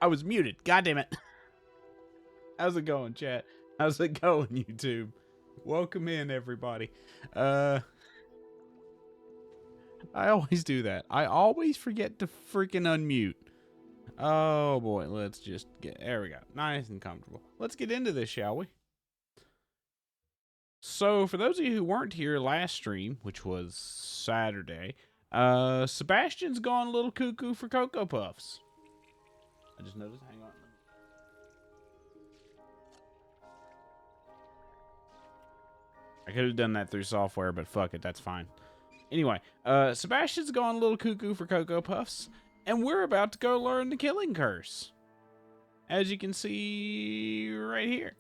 I was muted. God damn it. How's it going, chat? How's it going, YouTube? Welcome in, everybody. I always do that. I always forget to freaking unmute. Oh boy, let's just get, there we go. Nice and comfortable. Let's get into this, shall we? So, for those of you who weren't here last stream, which was Saturday, Sebastian's gone a little cuckoo for Cocoa Puffs. I just noticed, hang on. I could have done that through software, but fuck it, that's fine. Anyway, Sebastian's gone a little cuckoo for Cocoa Puffs, and we're about to go learn the killing curse. As you can see right here.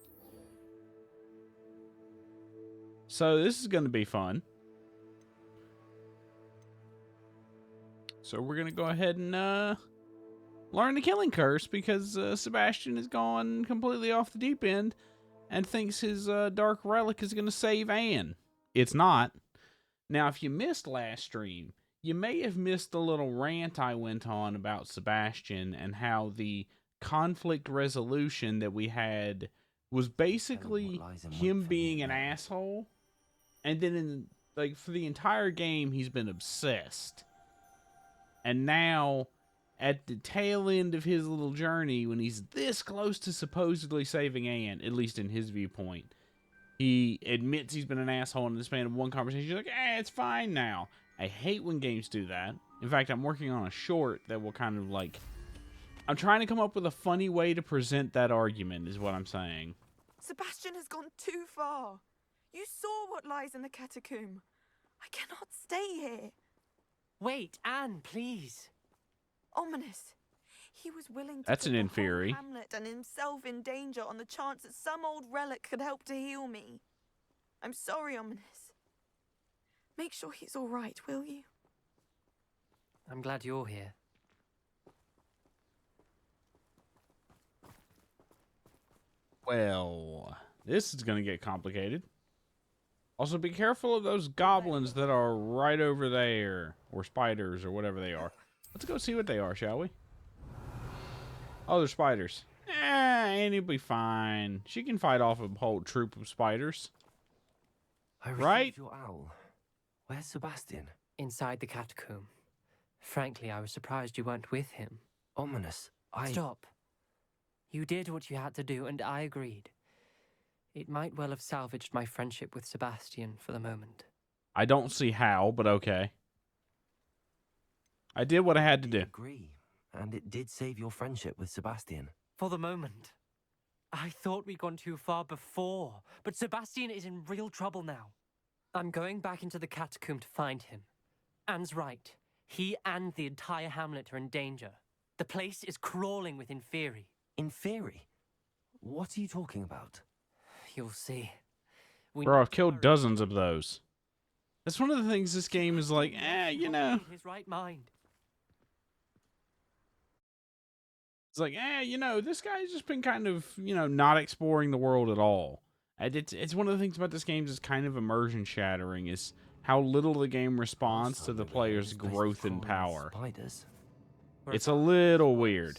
So this is going to be fun. So we're going to go ahead and learn the killing curse because Sebastian has gone completely off the deep end and thinks his dark relic is going to save Anne. It's not. Now, if you missed last stream, you may have missed the little rant I went on about Sebastian and how the conflict resolution that we had was basically him being an asshole. And then, for the entire game, he's been obsessed. And now, at the tail end of his little journey, when he's this close to supposedly saving Anne, at least in his viewpoint, he admits he's been an asshole in the span of one conversation. He's like, it's fine now. I hate when games do that. In fact, I'm working on a short that will kind of I'm trying to come up with a funny way to present that argument, is what I'm saying. Sebastian has gone too far. You saw what lies in the catacomb. I cannot stay here. Wait, Anne, please. Ominous. He was willing to That's put an the inferi. whole Hamlet and himself in danger on the chance that some old relic could help to heal me. I'm sorry, Ominous. Make sure he's all right, will you? I'm glad you're here. Well, this is going to get complicated. Also, be careful of those goblins that are right over there. Or spiders, or whatever they are. Let's go see what they are, shall we? Oh, they're spiders. Annie'll be fine. She can fight off a whole troop of spiders. I received Right? your owl. Where's Sebastian? Inside the catacomb. Frankly, I was surprised you weren't with him. Ominous. Stop. You did what you had to do, and I agreed. It might well have salvaged my friendship with Sebastian for the moment. I don't see how, but okay. I did what I had to do. I agree. And it did save your friendship with Sebastian. For the moment. I thought we'd gone too far before, but Sebastian is in real trouble now. I'm going back into the catacomb to find him. Anne's right. He and the entire hamlet are in danger. The place is crawling with inferi. Inferi? What are you talking about? You'll see. Bro, I've killed dozens of those. That's one of the things this game is like, you know. His right mind. It's like, you know, this guy's just been kind of, not exploring the world at all. And it's one of the things about this game is kind of immersion shattering, is how little the game responds to the player's growth in power. Spiders. It's a little weird.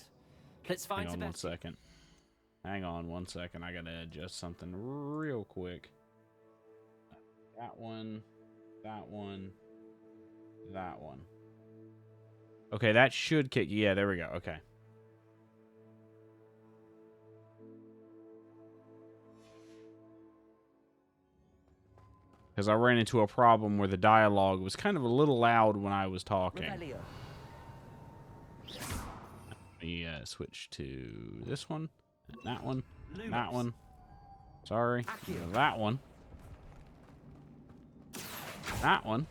Let's find Hang on one Sebastian. second. Hang on one second. I gotta adjust something real quick. That one. That one. That one. Okay, that should kick. Yeah, there we go. Okay. Because I ran into a problem where the dialogue was kind of a little loud when I was talking. Let me switch to this one, that one, that one. Sorry, that one. That one.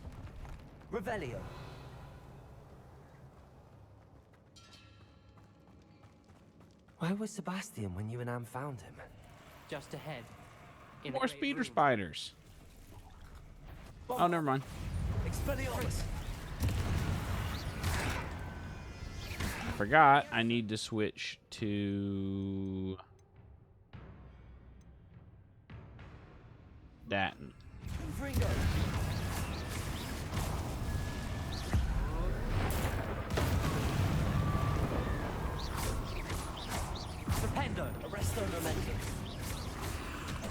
Revelio. Where was Sebastian when you and Anne found him? Just ahead. In More the great speeder room. spiders. Oh, never mind. Expelliarmus. Forgot I need to switch to that. Fringo.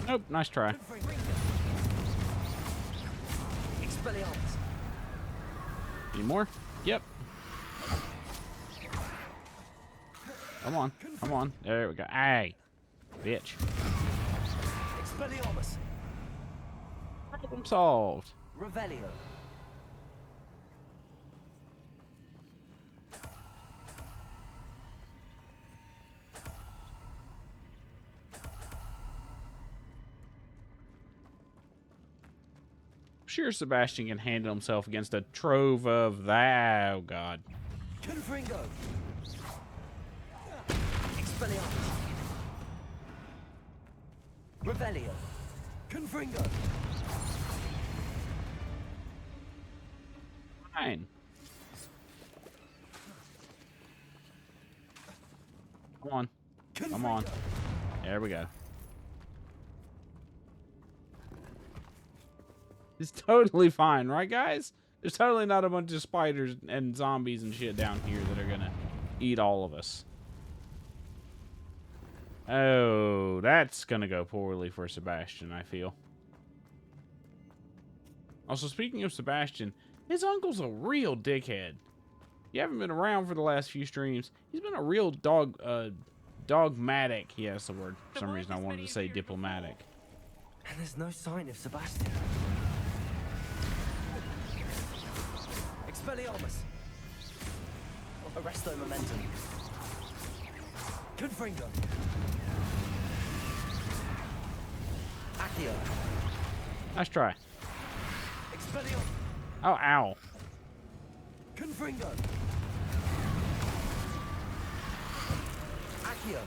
Nope, nice try. Expelliarmus. Any more? Yep. Come on. Come on. There we go. Hey. Bitch. Expelliarmus. Problem solved. Revelio. Sure, Sebastian can handle himself against a trove of that. Oh, God. Confringo. Expelliarmus. Revelio. Confringo. Fine. Come on. Come on. There we go. It's totally fine, right, guys? There's totally not a bunch of spiders and zombies and shit down here that are gonna eat all of us. Oh, that's gonna go poorly for Sebastian, I feel. Also, speaking of Sebastian, his uncle's a real dickhead. You haven't been around for the last few streams. He's been a real dogmatic. Yeah, that's the word. For some reason, I wanted to say diplomatic. And there's no sign of Sebastian. Expelliarmus. Arresto momentum. Confringo. Accio. Nice try. Expelliarmus. Oh, ow. Confringo. Accio.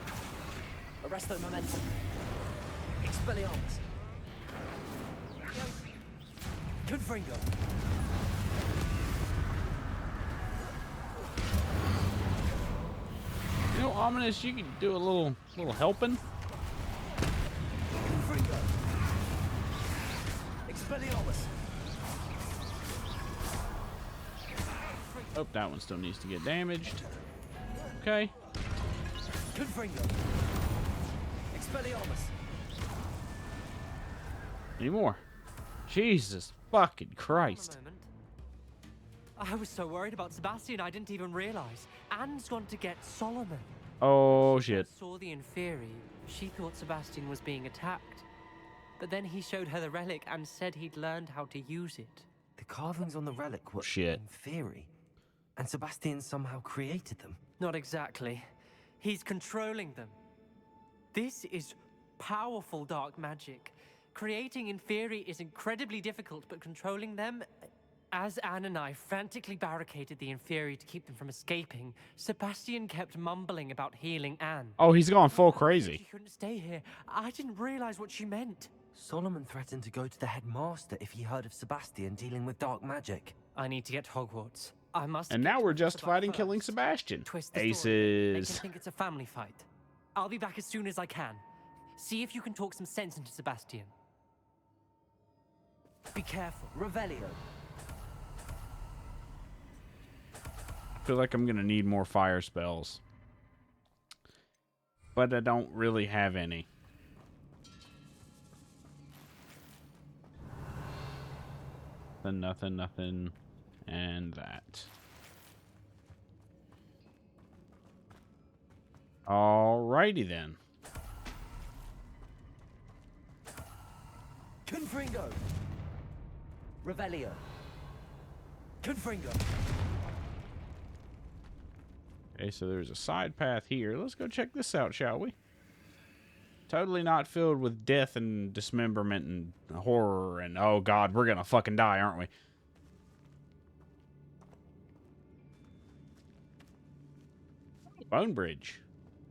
Arresto momentum. Expelliarmus. Confringo. You know, Ominous, you could do a little helping. Confringo. Expelliarmus. Oh, that one still needs to get damaged. Okay. Confringo. Expelliarmus. Any more? Jesus fucking Christ. A moment. I was so worried about Sebastian, I didn't even realize. Anne's gone to get Solomon. Oh, When she shit. first saw the Inferi, she thought Sebastian was being attacked. But then he showed her the relic and said he'd learned how to use it. The carvings on the relic were, Shit. in theory, and Sebastian somehow created them. Not exactly. He's controlling them. This is powerful dark magic. Creating Inferi is incredibly difficult, but controlling them... As Anne and I frantically barricaded the Inferi to keep them from escaping, Sebastian kept mumbling about healing Anne. Oh, he's gone full She crazy. couldn't stay here. I didn't realize what she meant. Solomon threatened to go to the headmaster if he heard of Sebastian dealing with dark magic. I need to get to Hogwarts. I must. And get now to we're Azkaban justified in first. killing Sebastian. Twist the story. Make him Aces. think it's a family fight. I'll be back as soon as I can. See if you can talk some sense into Sebastian. Be careful. Revelio. I feel like I'm gonna need more fire spells. But I don't really have any. Nothing, and that. Alrighty then. Confringo. Revelio. Confringo. Okay, so there's a side path here. Let's go check this out, shall we? Totally not filled with death and dismemberment and horror and, oh god, we're gonna fucking die, aren't we? Bone Bridge.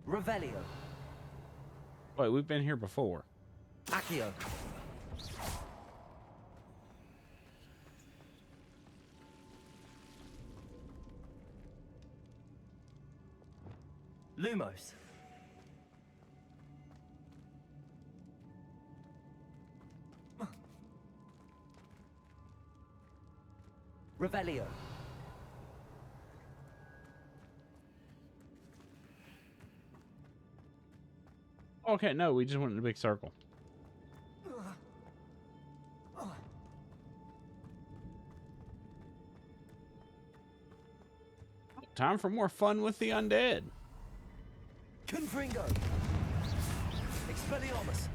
Revelio. Wait, we've been here before. Accio. Lumos. Revelio. Okay, no, we just went in a big circle. time for more fun with the undead. Confringo! Expelliarmus!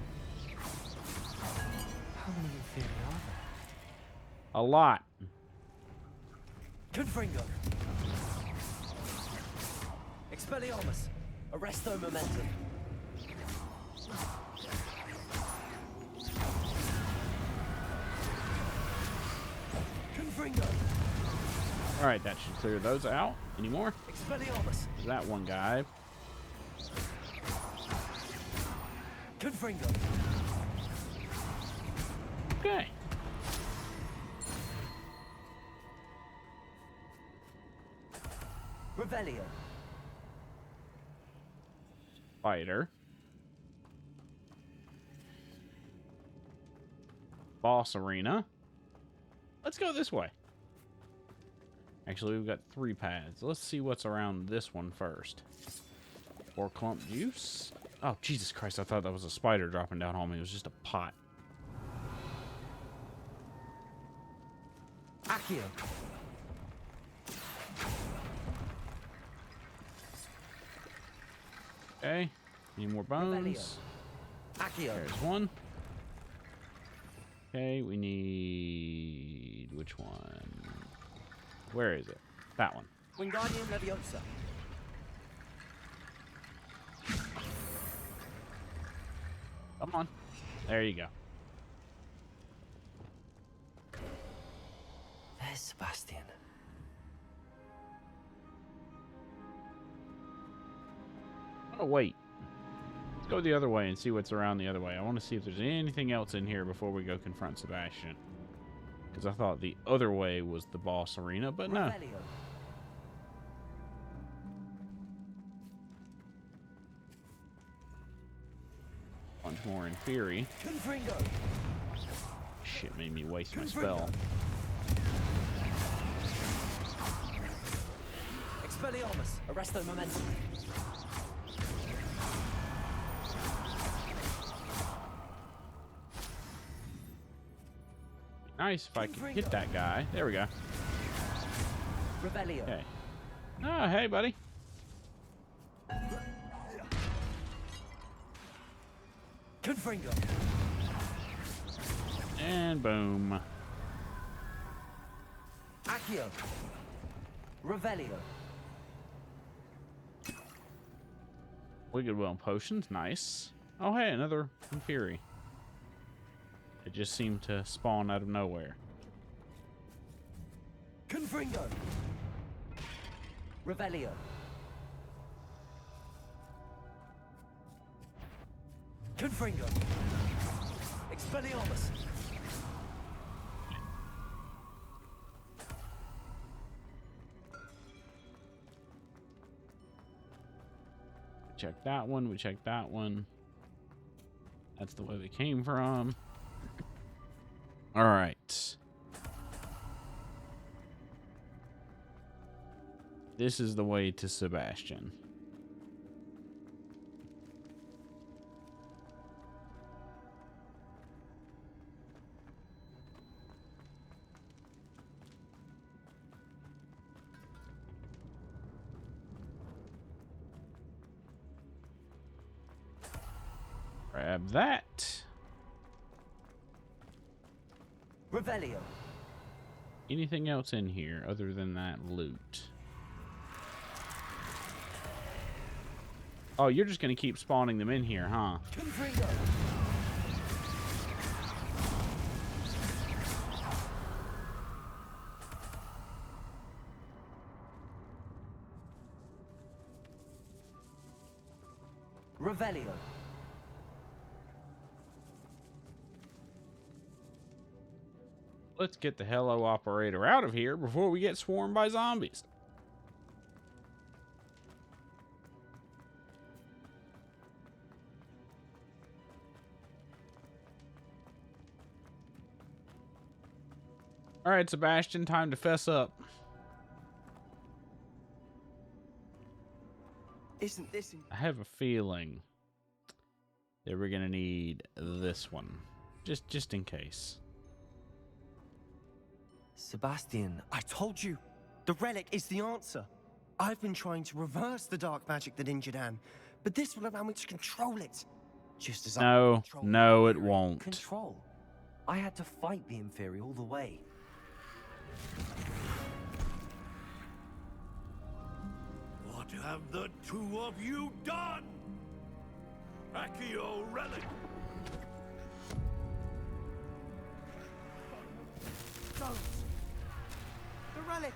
How many inferi are there? A lot. Confringo! Expelliarmus! Arresto momentum! Confringo! Alright, that should clear those out. Any more? Expelliarmus! There's that one guy. Confringo! Okay. Revelio! Fighter. Boss arena. Let's go this way. Actually, we've got 3 paths. Let's see what's around this one first. 4 clump juice. Oh, Jesus Christ. I thought that was a spider dropping down on me. It was just a pot. Accio! Okay. Any more bones? Accio! There's one. Okay, we need... which one? Where is it? That one. Wingardium Leviosa! Come on. There you go. There's Sebastian. I'm gonna wait. Let's go the other way and see what's around the other way. I want to see if there's anything else in here before we go confront Sebastian. Because I thought the other way was the boss arena, but no. Revelio! Bunch more in theory. Confringo! Shit made me waste my spell. Expelliarmus! Arresto momentum! Nice if I could hit that guy. There we go. Revelio! Okay. Oh, hey, buddy. Confringo! And boom. Accio! Revelio! Wicked Well potions. Nice. Oh, hey, another Inferi. It just seemed to spawn out of nowhere. Confringo! Revelio! Confringo! Expelliarmus! Check that one. We checked that one. That's the way we came from. All right. This is the way to Sebastian. Grab that. Revelio! Anything else in here other than that loot? Oh, you're just going to keep spawning them in here, huh? Confringo! Revelio! Let's get the Hello Operator out of here before we get swarmed by zombies. All right, Sebastian, time to fess up. Isn't this... I have a feeling that we're gonna need this one, just in case. Sebastian, I told you! The relic is the answer! I've been trying to reverse the dark magic that injured Anne, but this will allow me to control it. Just as I No, controlled no, the it Inferi. won't. Control. I had to fight the Inferi all the way. What have the two of you done? Accio relic. Don't! The relic!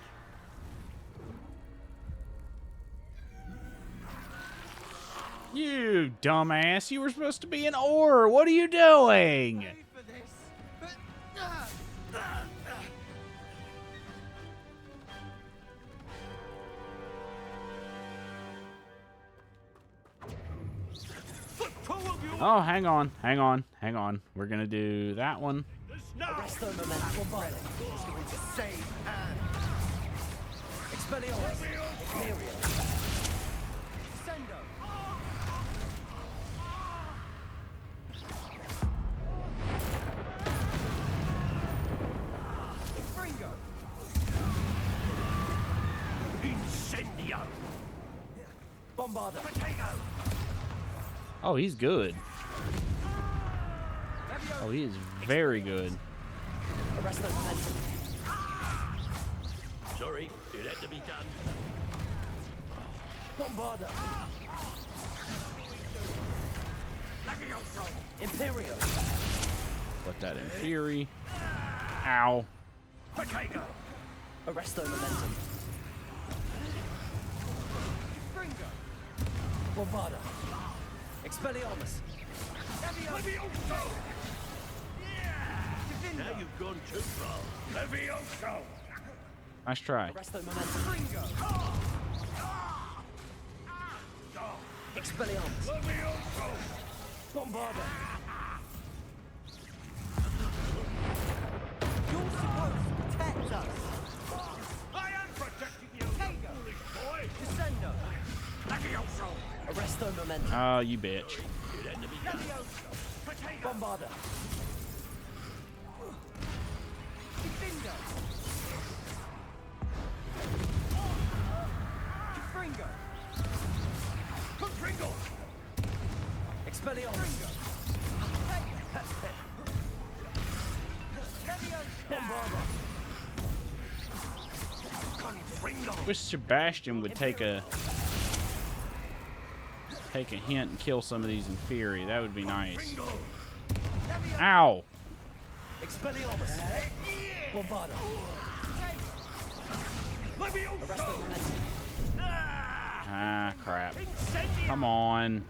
You dumbass! You were supposed to be an ore. What are you doing? For this, but The two of you. Oh, hang on, hang on, hang on. We're gonna do that one. This now. Arresto Momentum relic is going to save Anne. Expelliarmus. Imperium. Sendo. Fringo. Incendio. Bombarda. Oh, he's good. Oh, he is very good. Arresto Momentum. Sorry, it had to be done. Bombarda. Imperium. Let that in theory. Ow. Potato. Arresto Momentum. Fringo. Bombarda. Expelliarmus. Levioso. Now you've gone too far. Levioso. Nice try. Arresto Momentum. Fringo. Expelliarmus. Levioso. Bombarda. You're supposed to protect us. I am protecting you, foolish boy. Descendo. Levioso. Arresto Momentum. Oh, you bitch. It had to be done. Potato. Bombarda. Defendo. Fringo. Confringo. Expelliarmus. Bombarda. Confringo. Wish Sebastian would take a hint and kill some of these Inferi. That would be nice. Ow. Expelliarmus. Bombarda. Levioso. Arresto Momentum. Ah, crap. Incendio. Come on.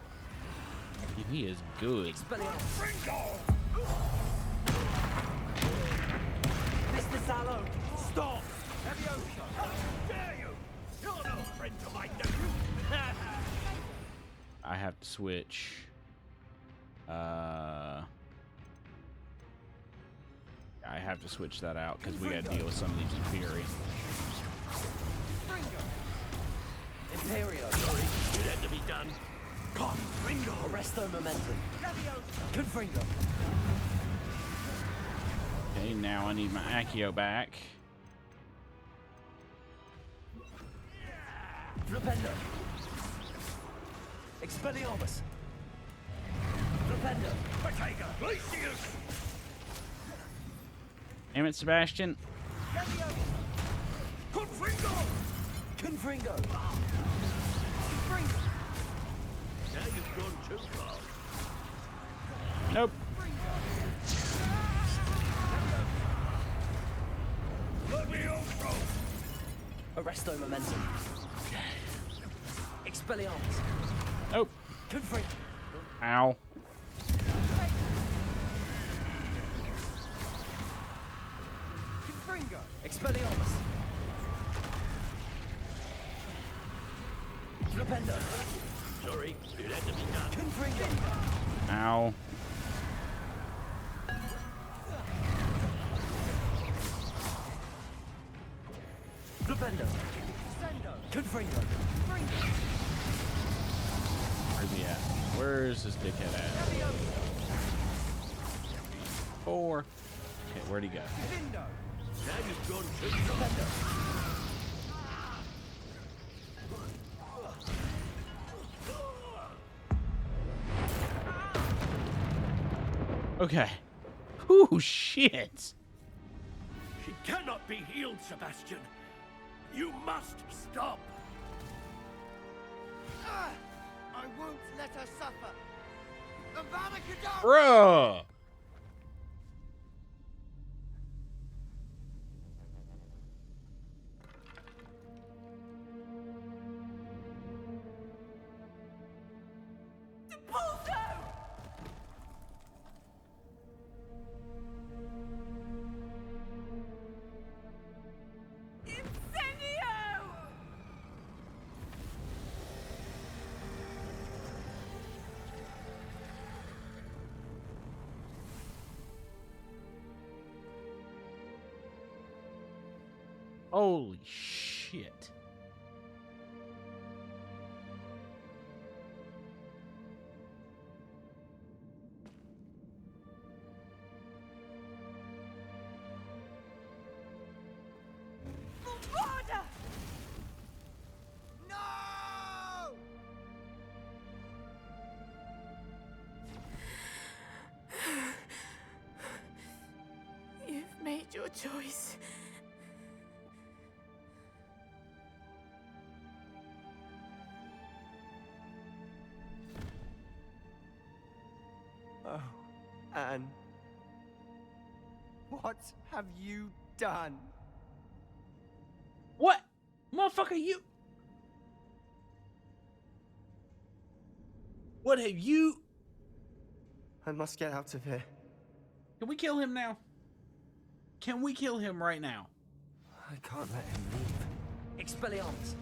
He is good. Expelliarmus. Confringo. Mr. Sallow. Stop. Levioso. How dare you? You're no friend to my nephew. I have to switch. I have to switch that out because we got to deal with some of these Inferi. Imperio. Sorry, it had to be done. Confringo. Arresto Momentum. Confringo. Okay, now I need my Accio back. Flipendo. Expelliarmus. Flipendo. Potato. Glacius. Damn it, Sebastian. Confringo. Confringo. Now you've gone too far. Nope. Levioso. Arresto Momentum. Expelliarmus. Nope. Confringo. Ow. Confringo. Expelliarmus. Flipendo. Sorry, it had to be done. Confringo. Ow. Flipendo. Confringo. Where's he at? Where's this dickhead at? 4. Okay, where'd he go? Now you've gone too far. Okay. Ooh, shit. She cannot be healed, Sebastian. You must stop. I won't let her suffer. Avada Kedavra! Bruh. Holy shit. No! You've made your choice. Oh, Anne. What have you done? What? Motherfucker, you... What have you... I must get out of here. Can we kill him now? Can we kill him right now? I can't let him leave. Expelliarmus.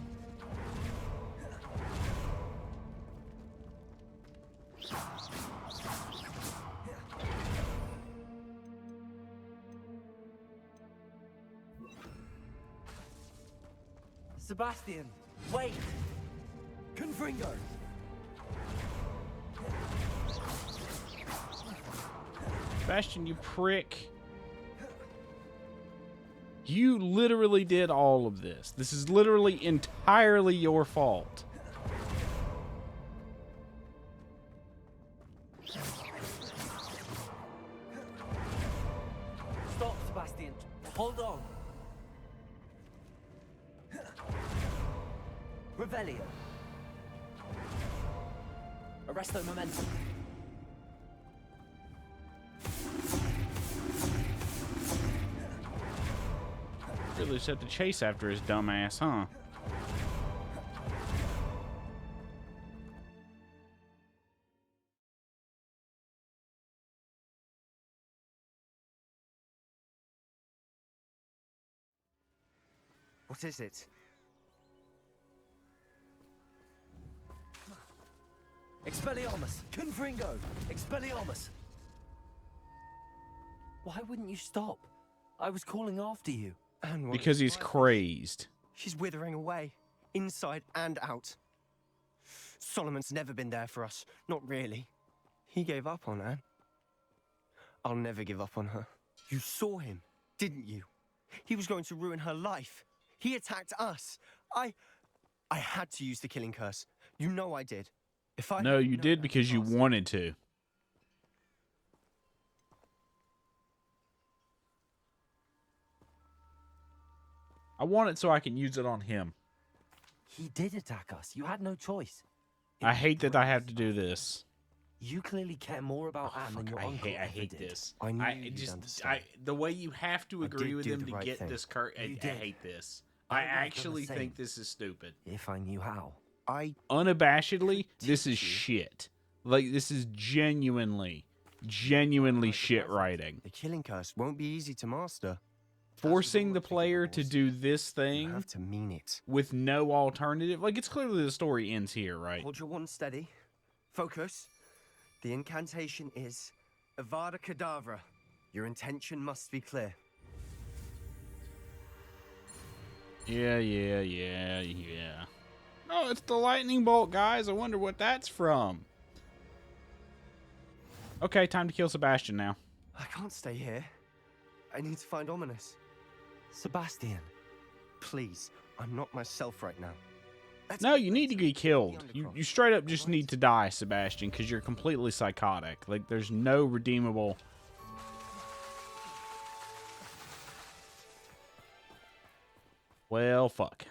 Sebastian, wait! Confringo. Sebastian, you prick. You literally did all of this. This is literally entirely your fault. Stop, Sebastian. Hold on. Revelio. Arresto momentum. Really just have to chase after his dumb ass, huh? What is it? Expelliarmus. Confringo. Expelliarmus. Why wouldn't you stop? I was calling after you. Anne won't Because he's survive. crazed. She's withering away, inside and out. Solomon's never been there for us. Not really. He gave up on Anne. I'll never give up on her. You saw him, didn't you? He was going to ruin her life. He attacked us. I had to use the killing curse. You know I did. If I No, hadn't you known did that because you past- wanted to. I want it so I can use it on him. He did attack us. You had no choice. I hate that I have to do this. You clearly care more about Anne than your I uncle hate ever did. this. I knew you'd understand. The way you have to I agree did with do him the to right get thing. this curt. I You did. hate this. I I would have done the actually same. think this is stupid. If I knew how. I Unabashedly, this is teach you. shit. Like, this is genuinely shit writing. The killing curse won't be easy to master. Forcing the player to do this You thing have to mean it. with no alternative. Like, it's clearly the story ends here, right? Hold your one steady. Focus. The incantation is Avada Kedavra. Your intention must be clear. Yeah. Oh, it's the lightning bolt, guys. I wonder what that's from. Okay, time to kill Sebastian now. I can't stay here. I need to find Ominous. Sebastian. Please, I'm not myself right now. No, you need to be killed. You straight up just need to die, Sebastian, because you're completely psychotic. Like, there's no redeemable... Well, fuck.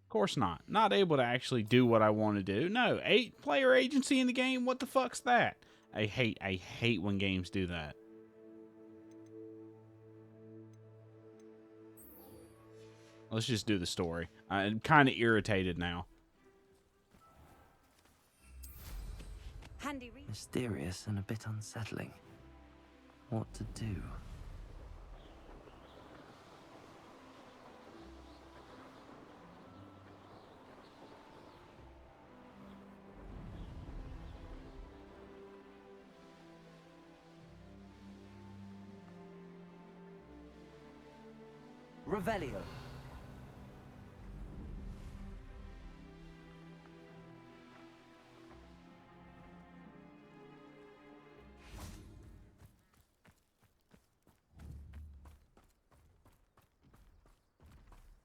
Of course not. Not able to actually do what I want to do. No, 8-player agency in the game? What the fuck's that? I hate when games do that. Let's just do the story. I'm kind of irritated now. Mysterious and a bit unsettling. What to do? Revelio.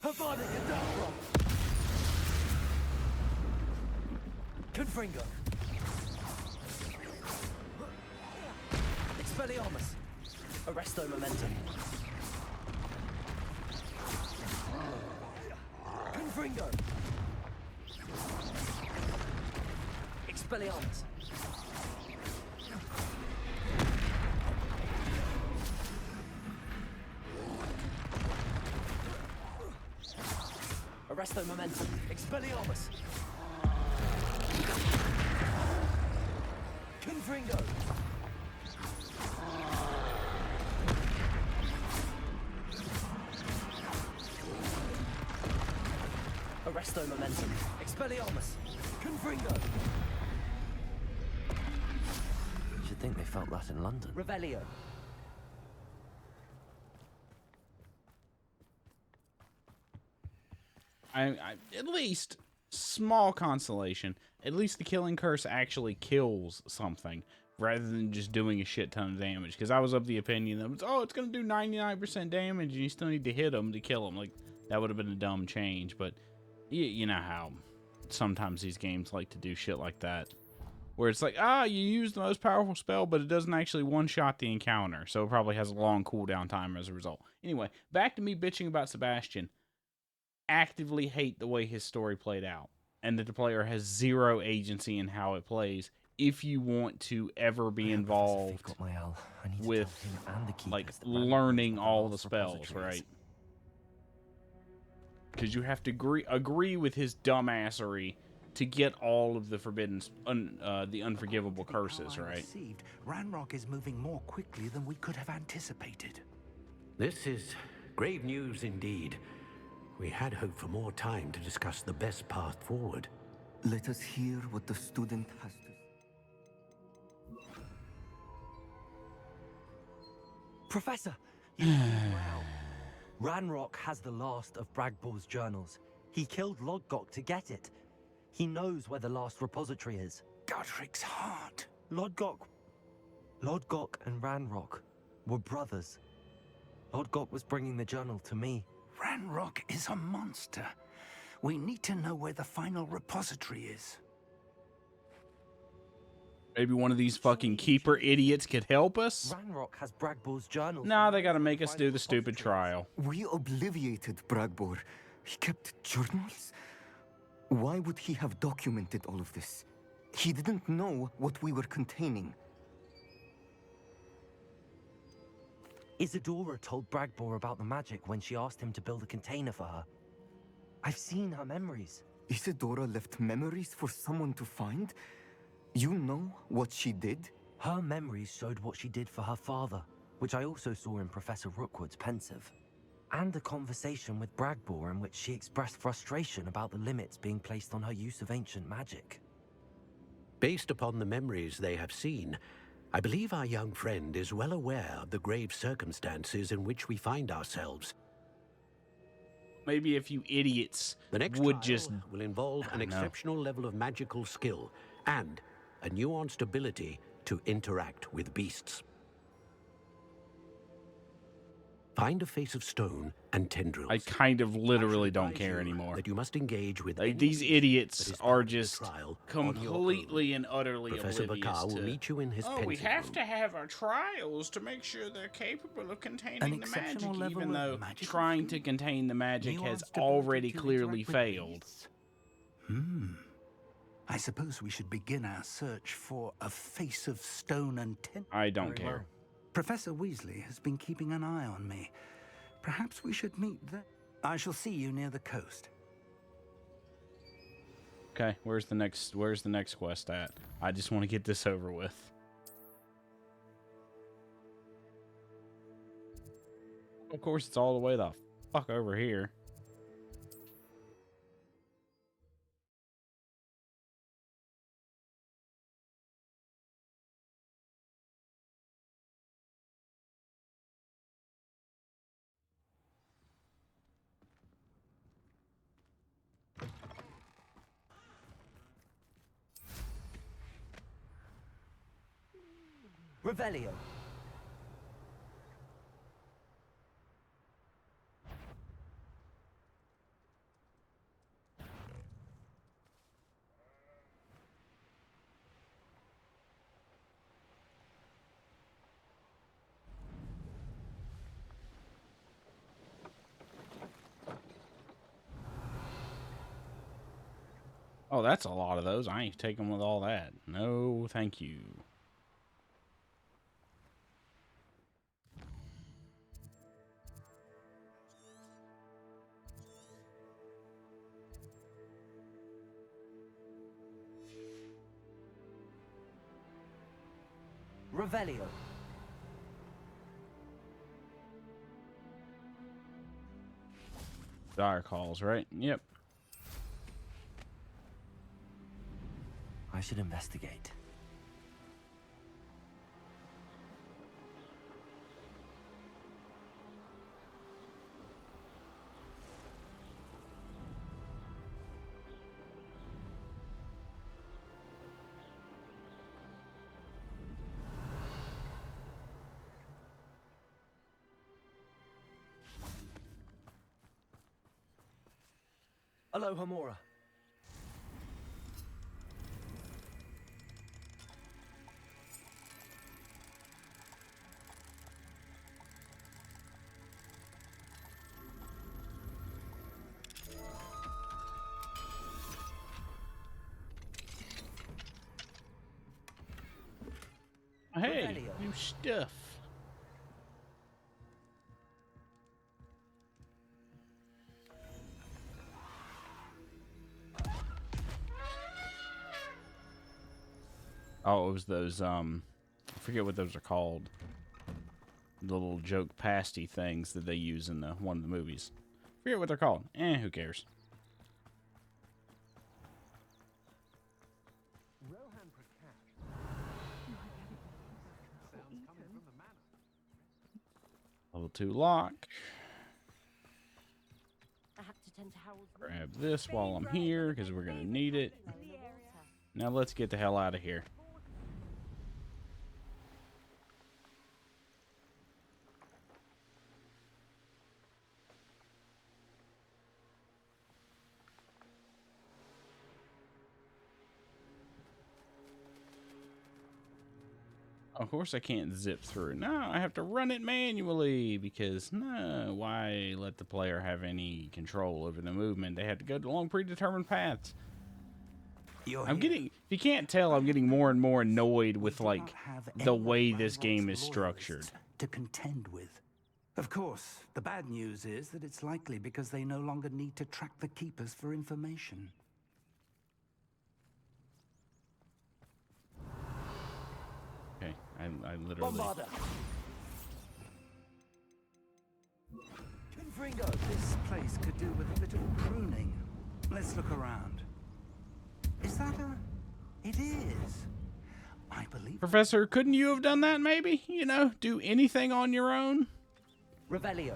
Havana Gaddafi. Confringo. Expelliarmus. Arresto Momentum. Confringo. Expelliarmus. Arresto Momentum. Expelliarmus. Confringo. Arresto Momentum. Expelliarmus. Confringo. You'd think they felt that in London. Revelio. At least small consolation. At least the killing curse actually kills something rather than just doing a shit ton of damage. Because I was of the opinion that it's going to do 99% damage and you still need to hit them to kill them. Like, that would have been a dumb change. But you know how sometimes these games like to do shit like that. Where it's like, you use the most powerful spell, but it doesn't actually one-shot the encounter. So it probably has a long cooldown time as a result. Anyway, back to me bitching about Sebastian. Actively hate the way his story played out. And that the player has zero agency in how it plays if you want to ever be involved with, like, learning all the spells, right? Because you have to agree with his dumbassery to get all of the the unforgivable curses, right? Ranrock is moving more quickly than we could have anticipated. This is grave news indeed. We had hoped for more time to discuss the best path forward. Let us hear what the student has to say. Professor, you wow. Ranrock has the last of Bragbor's journals. He killed Lodgok to get it. He knows where the last repository is. Godric's heart. Lodgok and Ranrock were brothers. Lodgok was bringing the journal to me. Ranrock is a monster. We need to know where the final repository is. Maybe one of these fucking keeper idiots could help us? Ranrock has Bragbor's journal. Nah, they gotta make us do the stupid trial. We obliviated Bragbor. He kept journals? Why would he have documented all of this? He didn't know what we were containing. Isadora told Bragbor about the magic when she asked him to build a container for her. I've seen her memories. Isadora left memories for someone to find? You know what she did? Her memories showed what she did for her father, which I also saw in Professor Rookwood's pensive. And a conversation with Bragbor in which she expressed frustration about the limits being placed on her use of ancient magic. Based upon the memories they have seen, I believe our young friend is well aware of the grave circumstances in which we find ourselves. Maybe if you idiots The next would trial just... will involve an exceptional level of magical skill and a nuanced ability to interact with beasts. Find a face of stone and tendrils. I kind of literally don't advise care you anymore. That you must engage with Like, any these agent that idiots is are part of the just trial on your completely and utterly Professor oblivious Bakar will to... meet you in his Oh, we pensive have room. to have our trials to make sure they're capable of containing the magic, exceptional level even of though magical trying to skill? contain the magic has Nuanced ability already to clearly interact with failed. beasts? I suppose we should begin our search for a face of stone and tin. I don't care. Professor Weasley has been keeping an eye on me. Perhaps we should meet there. I shall see you near the coast. Okay, where's the next quest at? I just want to get this over with. Of course, it's all the way the fuck over here. Revelio. Oh, that's a lot of those. I ain't taking with all that. No, thank you. Revelio. Dire calls, right? Yep. I should investigate. Hello, Hamora. Hey, new stuff. Oh, it was those, I forget what those are called. The little joke pasty things that they use in one of the movies. Forget what they're called. Who cares? Level 2 lock. Grab this while I'm here, because we're going to need it. Now let's get the hell out of here. Of course I can't zip through. No, I have to run it manually because no, why let the player have any control over the movement? They have to go along predetermined paths. I'm getting, if you can't tell, I'm getting more and more annoyed with like the way this game is structured. To contend with. Of course, the bad news is that it's likely because they no longer need to track the keepers for information. Okay, I literally... Bombarda. Confringo. This place could do with a bit of pruning. Let's look around. Is that a... It is. I believe... Professor, couldn't you have done that maybe? You know, do anything on your own? Revelio.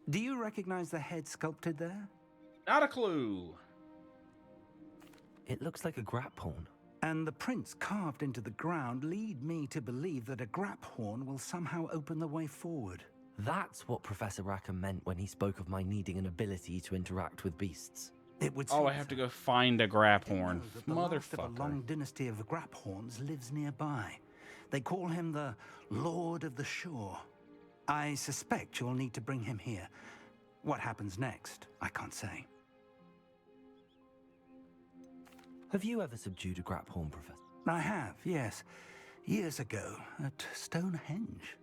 Do you recognize the head sculpted there? Not a clue. It looks like a grapphorn. And the prints carved into the ground lead me to believe that a grap horn will somehow open the way forward. That's what Professor Rackham meant when he spoke of my needing an ability to interact with beasts. It would Oh, seem I have to so. go find a grap They know horn. that the last of a Motherfucker. long dynasty of grap horns lives nearby. They call him the Lord of the Shore. I suspect you'll need to bring him here. What happens next, I can't say. Have you ever subdued a grap horn, Professor? I have, yes. Years ago, at Stonehenge.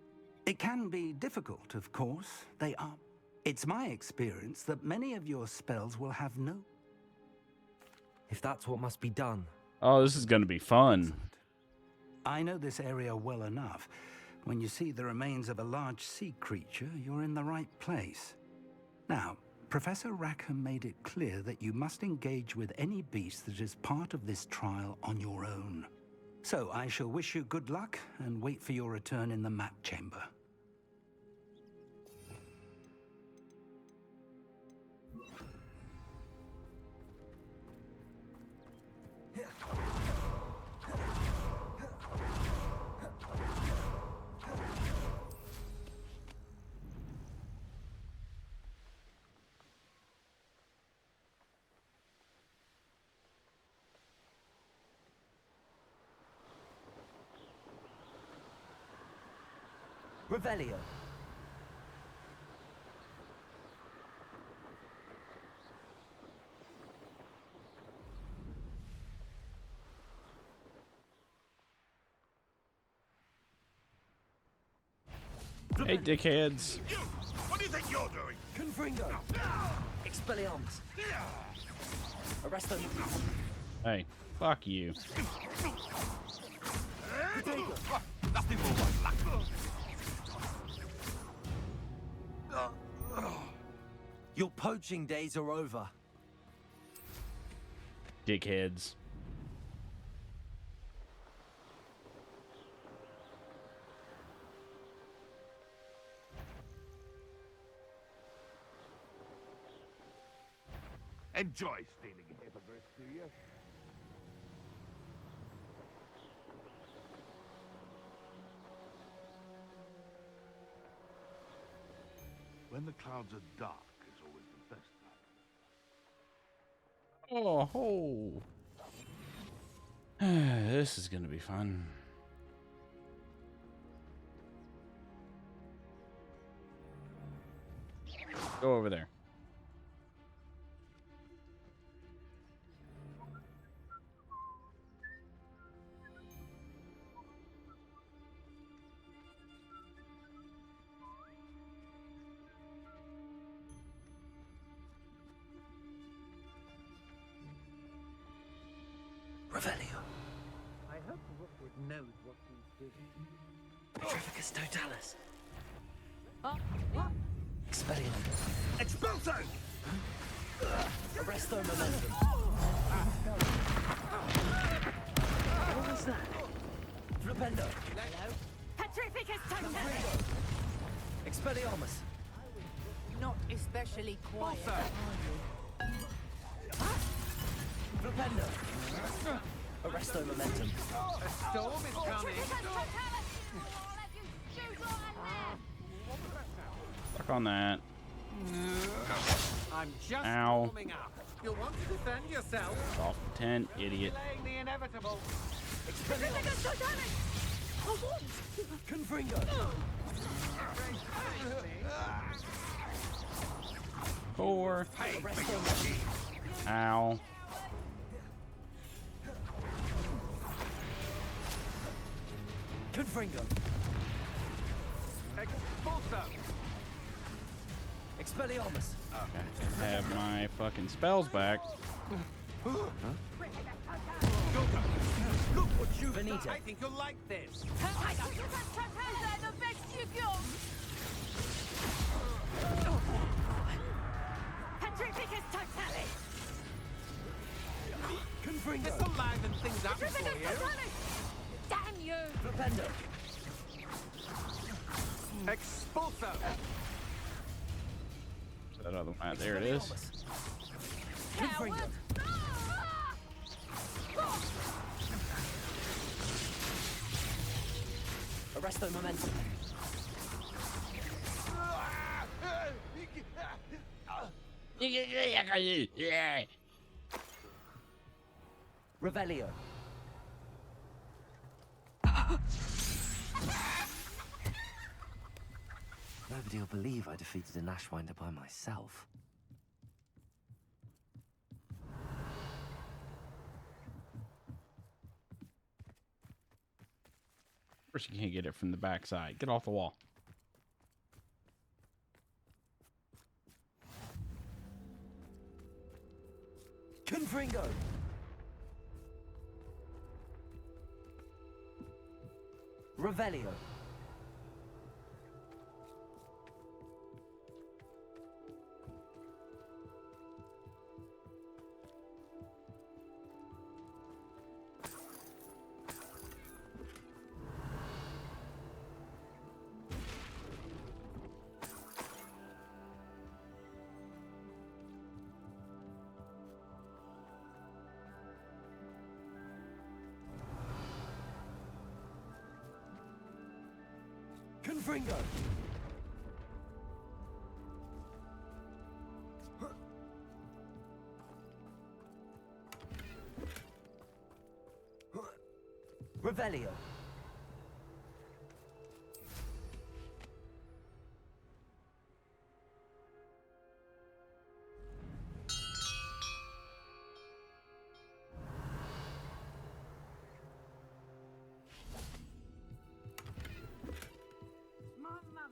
It can be difficult, of course. They are. It's my experience that many of your spells will have no... If that's what must be done. Oh, this is going to be fun. I know this area well enough. When you see the remains of a large sea creature, you're in the right place. Now, Professor Rackham made it clear that you must engage with any beast that is part of this trial on your own. So I shall wish you good luck and wait for your return in the map chamber. Revelio. Hey, dickheads. You! What do you think you're doing? Confringo. Expelliarmus. Arrest them. Hey, fuck you. Nothing more like luck. Your poaching days are over. Dickheads. Enjoy stealing hippogriffs, do you? When the clouds are dark is always the best time. Oh, ho. This is going to be fun. Go over there. Revelio. I hope Rookwood knows what he's doing. Petrificus totalis. Expelliarmus. Expulso! Arresto momentum. What was that? Flipendo. Petrificus totalis! Expelliarmus. Not especially quiet. Flipendo. Arresto momentum. A storm is coming! I'll let you shoot on that! Fuck on that. I'm just Ow. warming up. You'll want to defend yourself. Get off the tent, idiot. Delaying the inevitable. Expelliarmus. Confringo. Four. Arresto momentum. Ow. Confringo. Expulso! Expelliarmus. I have my fucking spells back. Look what you've Benito. done. I think you'll like this. Petrificus totalis, the best you got! Petrificus totalis! Confringo. This'll liven things up for Petrificus you. totalis! Damn you! Flipendo. Expulso! That other one. There it is. Confringo. Arresto momentum. Revelio. Nobody will believe I defeated an Ashwinder by myself. Of course you can't get it from the backside. Get off the wall. Confringo! Revelio. Confringo! Revelio.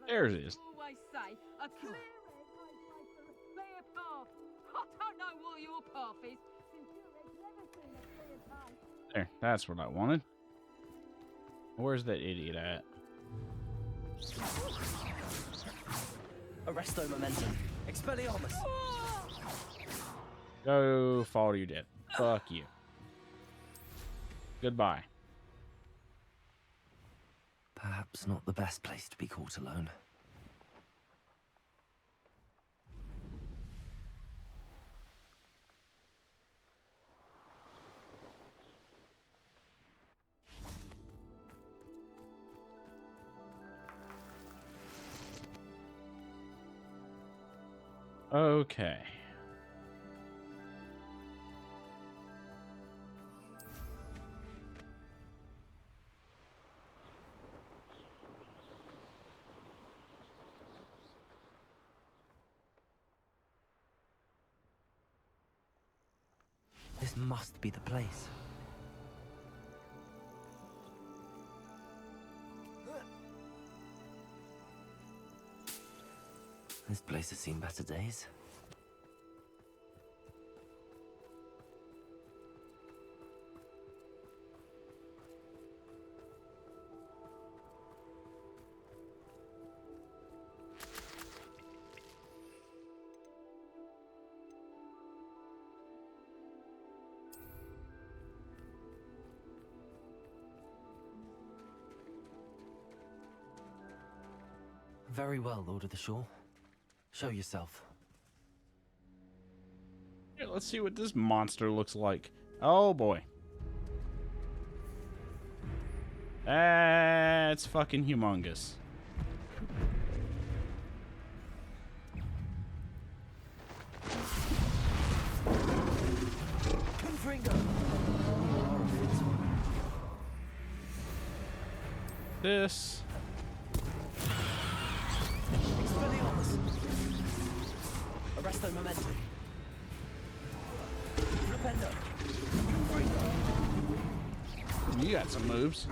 There it is. Always say a clear egg makes for a clear path. I don't know what your path is, since your egg's never seen a clear path. There, that's what I wanted. Where's that idiot at? Arresto momentum. Expelliarmus. Go fall to your death. Fuck you. Goodbye. Perhaps not the best place to be caught alone. Okay. This must be the place. This place has seen better days. Very well, Lord of the Shore. Show yourself. Here, let's see what this monster looks like. Oh boy. That's fucking humongous. This. Arresto momentum. Flipendo. You got some moves.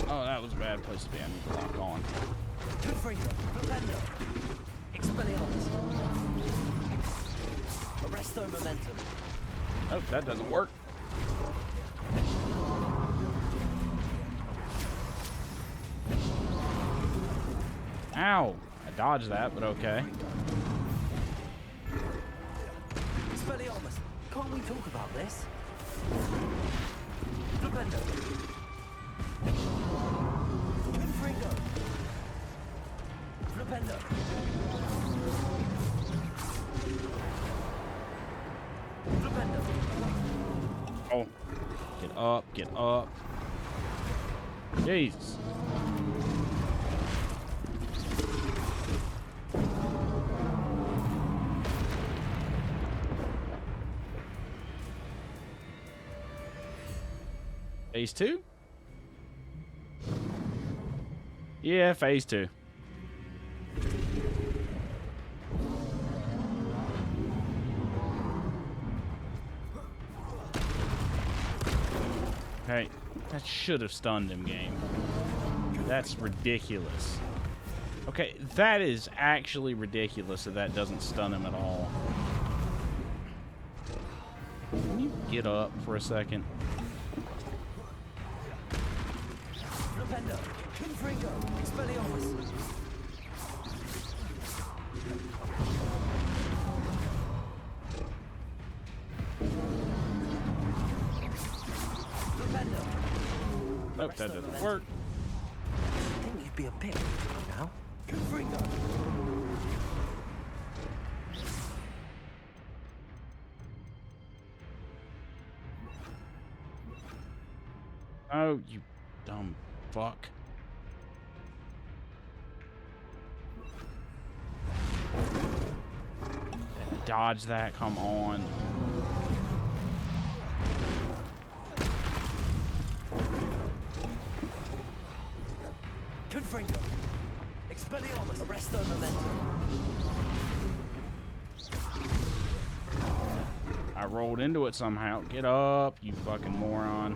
Oh, that was a bad place to be. I need to lock on. Flipendo. Expelliarmus. Arresto momentum. Oh, that doesn't work. Ow! I dodged that, but okay. Expelliarmus, can't we talk about this? Flipendo. Confringo. Flipendo. Flipendo. up, get up. Jesus. Phase 2? Yeah, phase 2. Okay, that should have stunned him, game. That's ridiculous. Okay, that is actually ridiculous that that doesn't stun him at all. Can you get up for a second? Flipendo, Confringo, Expelliarmus. Nope, that doesn't work. I think you'd be a pick now. Confringo. Oh, you dumb fuck. Dodge that, come on. Confringo. Expelliarmus. Arresto momentum. I rolled into it somehow. Get up, you fucking moron.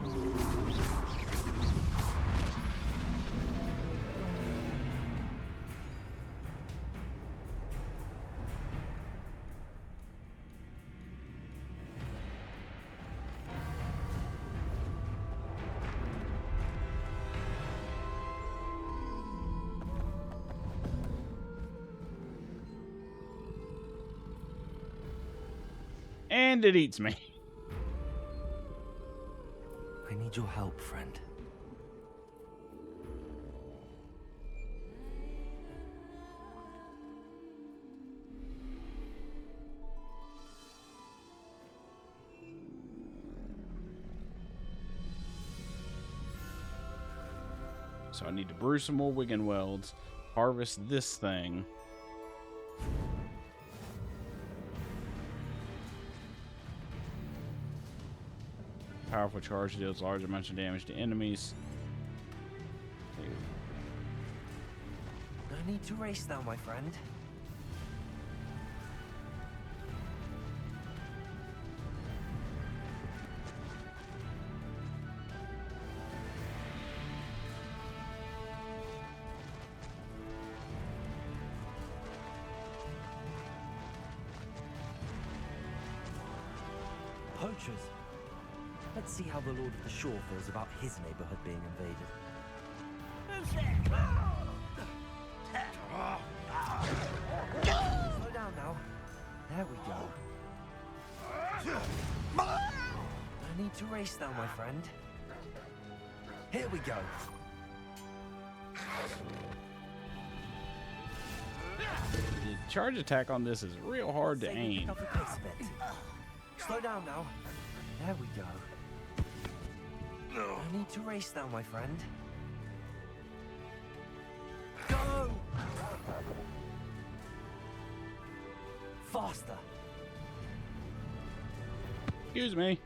And it eats me. I need your help, friend. So I need to brew some more Wigan welds, harvest this thing. Powerful charge deals large amounts of damage to enemies. No need to race now, my friend. Poachers. Let's see how the Lord of the Shore feels about his neighborhood being invaded. Slow down now. There we go. No need to race now, my friend. Here we go. The charge attack on this is real hard to aim. Slow down now. There we go. No need to race now, my friend. Go! Faster. Excuse me.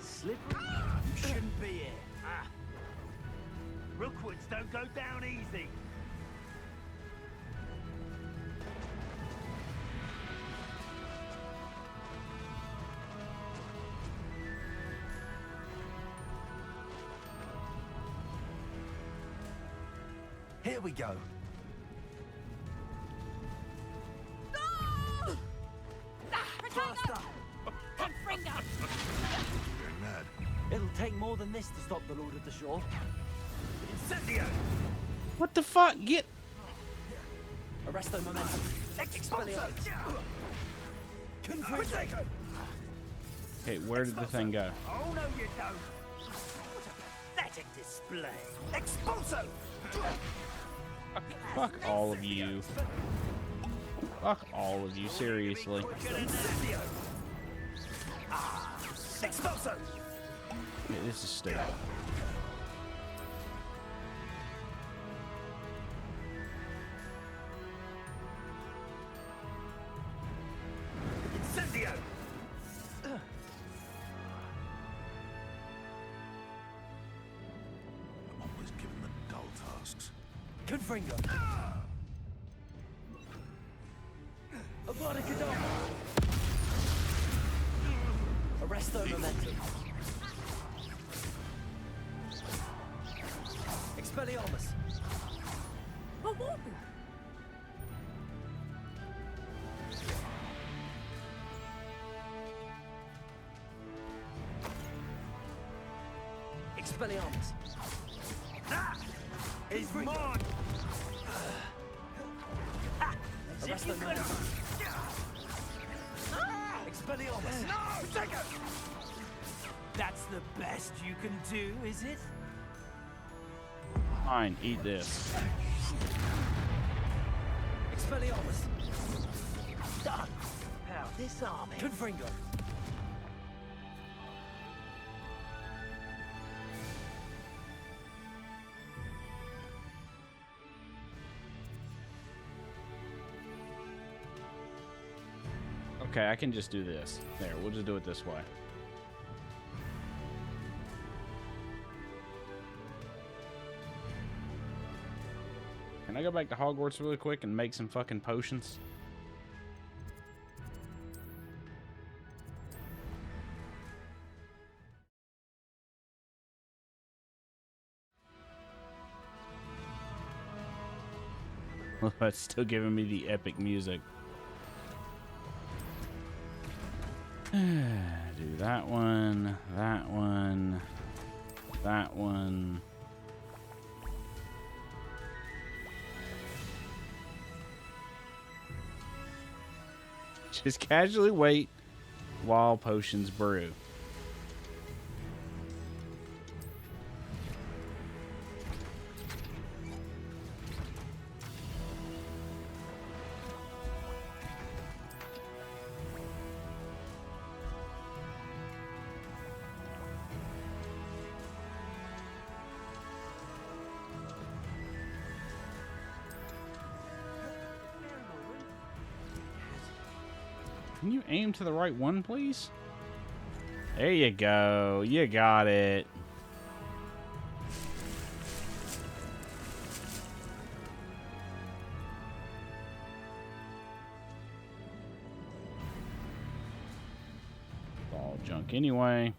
Slippery. You shouldn't be here. Rookwoods don't go down easy. Here we go. Faster. It'll take more than this to stop the Lord of the Shore. Incendio! What the fuck? Get. Arresto momentum. Expelliarmus. Confringo. Okay, where did the thing go? Oh, no, you don't. What a pathetic display. Expulso! Fuck all of you. Fuck all of you, seriously. Incendio! Expulso! Yeah, this is stupid. Incendio! I'm always given the dull tasks. Confringo. Abracadabra. Arresto momentum. Expelliarmus. Expelliarmus. He's mine! Arresto momentum. Expelliarmus. No! Take it! That's the best you can do, is it? Fine, eat this. Expelliarmus. Done. Now disarm him. Confringo. Okay, I can just do this. There, we'll just do it this way. Can I go back to Hogwarts really quick and make some fucking potions? Well, that's still giving me the epic music. Do that one, that one, that one. Just casually wait while potions brew. Can you aim to the right one, please? There you go. You got it. All junk anyway.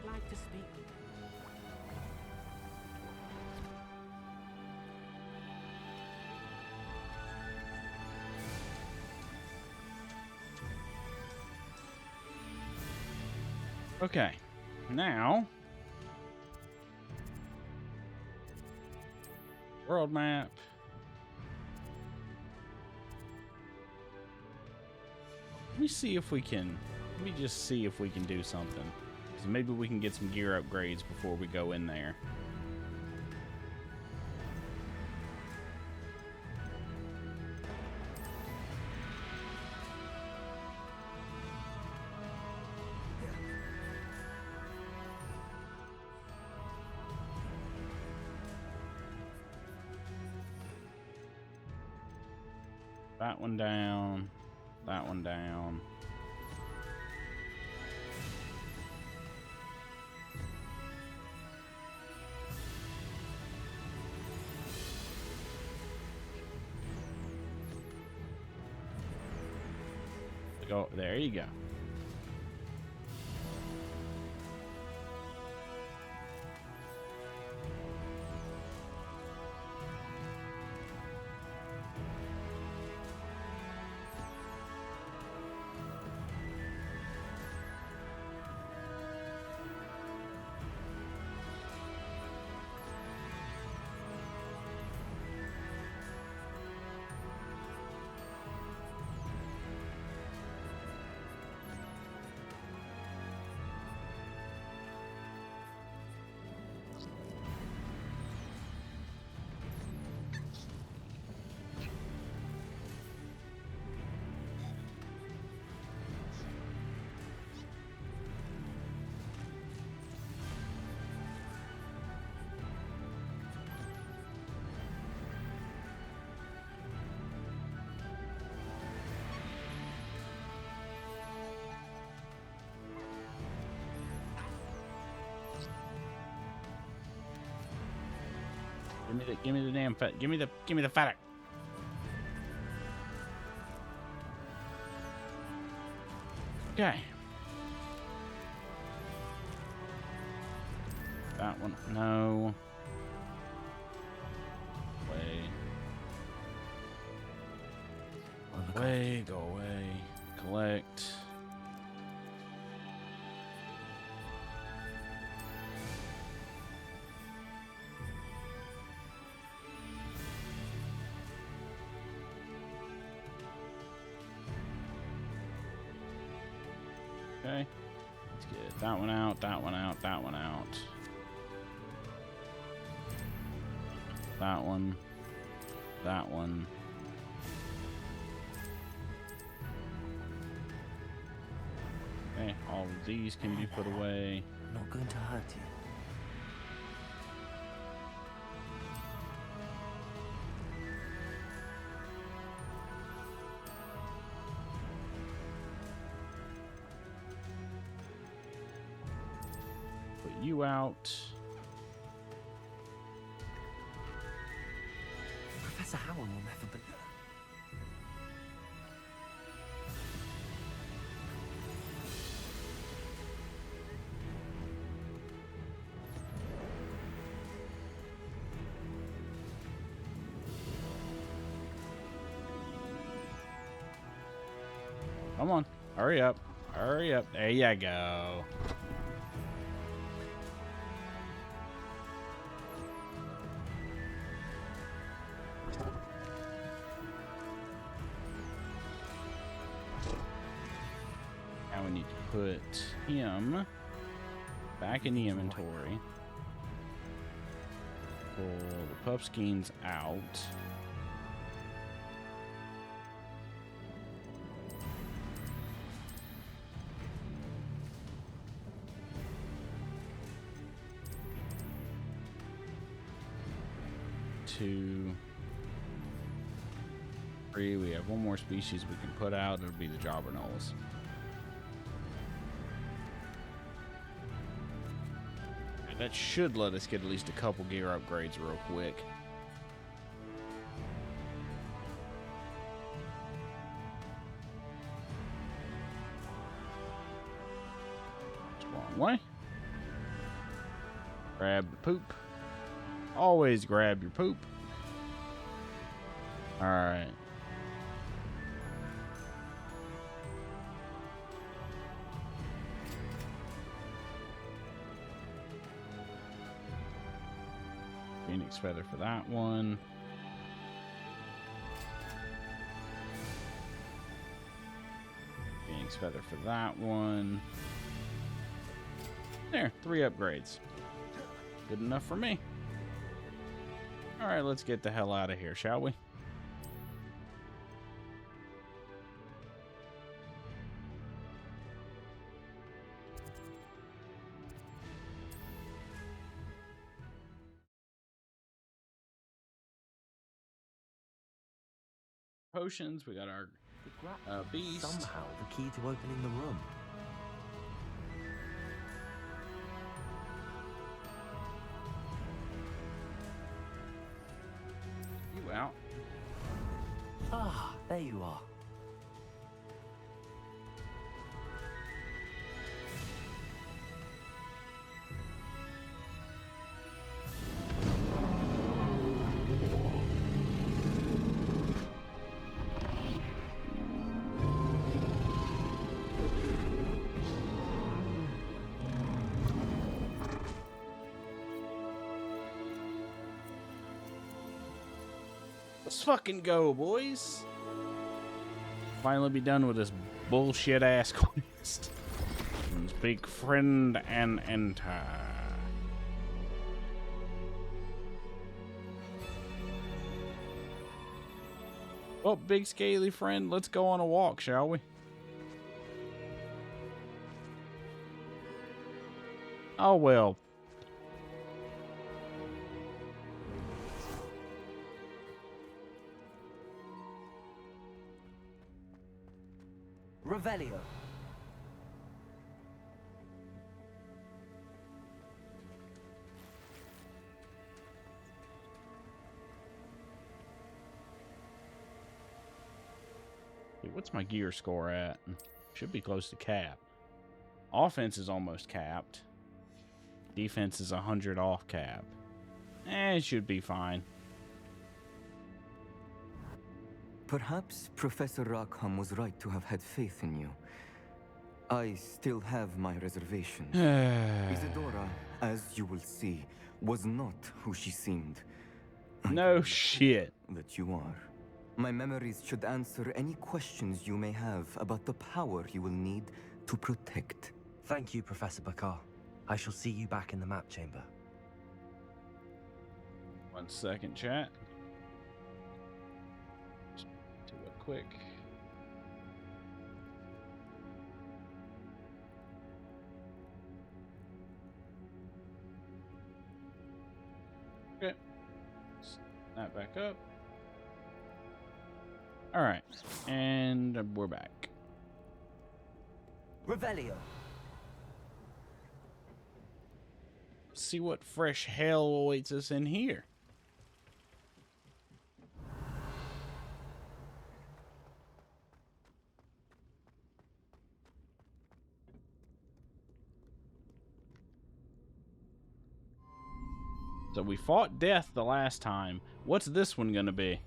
Would like to speak with you. Okay, now world map. Let me see if we can. Let me just see if we can do something. 'Cause maybe we can get some gear upgrades before we go in there. That one down. That one down. Go there. You go. Give me the damn fat. Give me the fattock. Okay. That one, no. Away, go away. Collect. Okay. Let's get that one out, that one out, that one out. That one. That one. Okay, all of these can be put away. Not going to hurt you. Put you out. Professor Howard will never believe. Come on, hurry up. Hurry up. There you go. Now we need to put him back in the inventory. Pull the pup skeins out. Two, three. We have one more species we can put out. It'll be the jobberknolls. That should let us get at least a couple gear upgrades real quick. Wrong way. Grab the poop. Always grab your poop. All right. Phoenix feather for that one. Phoenix feather for that one. There, 3 upgrades. Good enough for me. All right, let's get the hell out of here, shall we? Potions, we got our beast. Somehow the key to opening the room. You out. Ah, there you are. Let's fucking go, boys. Finally be done with this bullshit ass quest. Speak friend and enter. Oh, big scaly friend, let's go on a walk, shall we? Oh well. Revelio. What's my gear score at? Should be close to cap. Offense is almost capped. Defense is 100 off cap. It should be fine. Perhaps Professor Rackham was right to have had faith in you. I still have my reservations. Isadora, as you will see, was not who she seemed. No shit. That you are. My memories should answer any questions you may have about the power you will need to protect. Thank you, Professor Bakar. I shall see you back in the map chamber. 1 second, chat. Just do it quick. Okay. Snap back up. All right, and we're back. Revelio. See what fresh hell awaits us in here. So we fought death the last time. What's this one gonna be?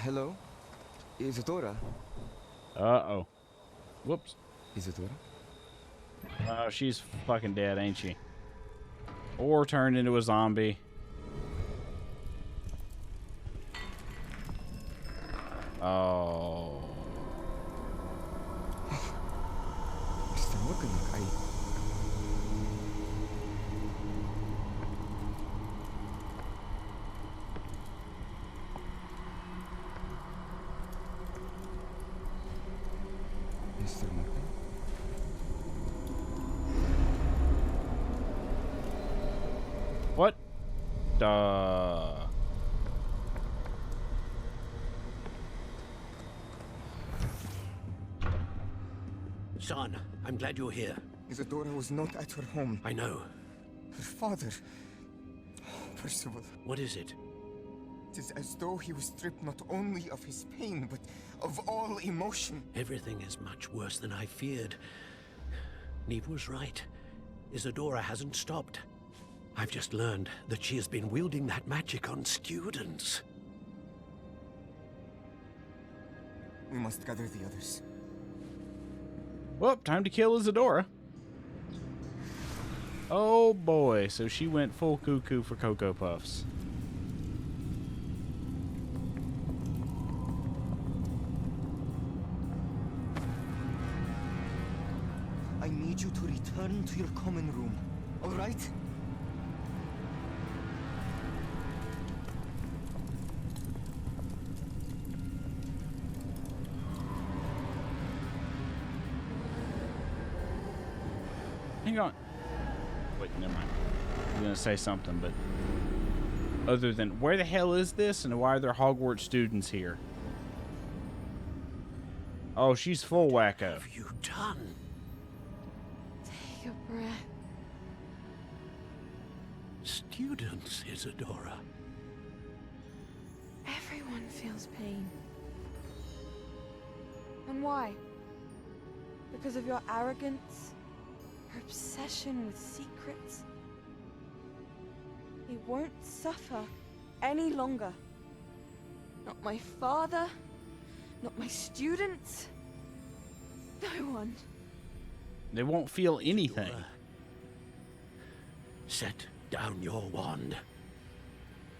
Hello? Isadora? Uh-oh. Whoops. Isadora? Oh, she's fucking dead, ain't she? Or turned into a zombie. Oh. Mr. Morgan, Mr. Morgan? What? Duh. Son, I'm glad you're here. Isadora was not at her home. I know. Her father... Percival. What is it? It is as though he was stripped not only of his pain, but of all emotion. Everything is much worse than I feared. Neve was right. Isadora hasn't stopped. I've just learned that she has been wielding that magic on students. We must gather the others. Well, time to kill Isadora. Oh boy, so she went full cuckoo for Cocoa Puffs. I need you to return to your common room, all right? Hang on. Wait, never mind. I was gonna say something, but other than where the hell is this and why are there Hogwarts students here? Oh, she's full wacko. What have you done? Take a breath. Students, Isadora. Everyone feels pain. And why? Because of your arrogance? Your obsession with secrets? He won't suffer any longer. Not my father, not my students, no one. They won't feel anything. Set down your wand.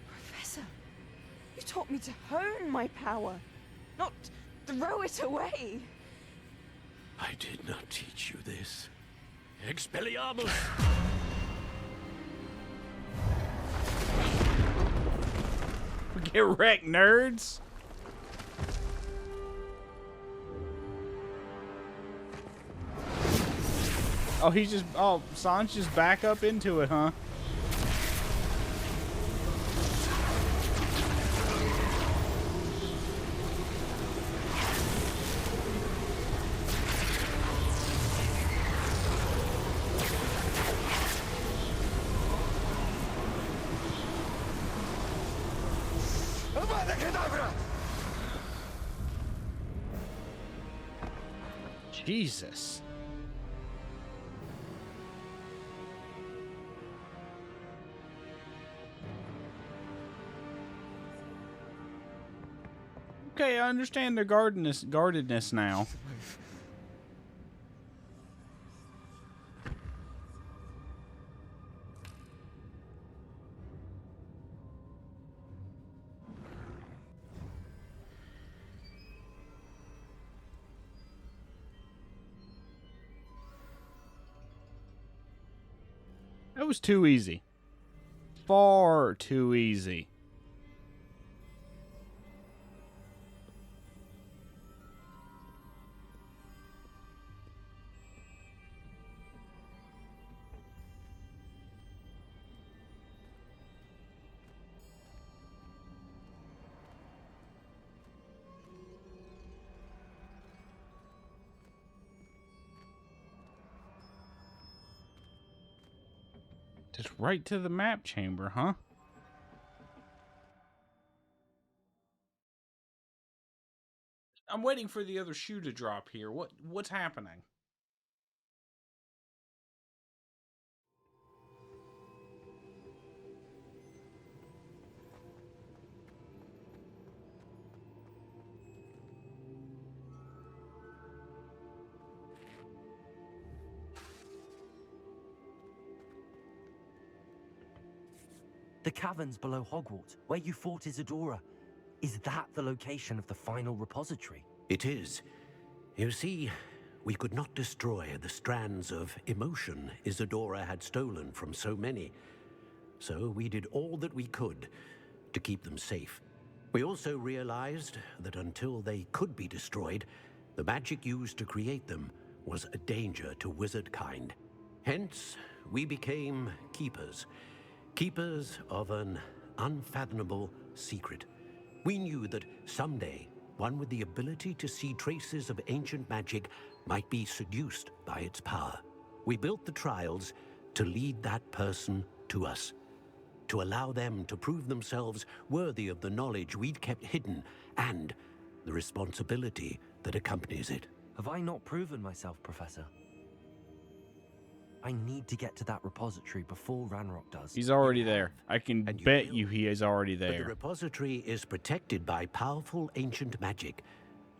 Professor, you taught me to hone my power, not throw it away. I did not teach you this. Expelliarmus! Get wrecked, nerds! Oh, he's just... Oh, San's just back up into it, huh? Jesus. Okay, I understand their guardedness now. That was too easy. Far too easy. Just right to the map chamber, huh? I'm waiting for the other shoe to drop here. What's happening? The caverns below Hogwarts, where you fought Isadora. Is that the location of the final repository? It is. You see, we could not destroy the strands of emotion Isadora had stolen from so many. So we did all that we could to keep them safe. We also realized that until they could be destroyed, the magic used to create them was a danger to wizard kind. Hence, we became keepers. Keepers of an unfathomable secret. We knew that someday, one with the ability to see traces of ancient magic might be seduced by its power. We built the trials to lead that person to us, to allow them to prove themselves worthy of the knowledge we'd kept hidden and the responsibility that accompanies it. Have I not proven myself, Professor? I need to get to that repository before Ranrock does. He's already there. I can bet you he is already But the there. repository is protected by powerful ancient magic.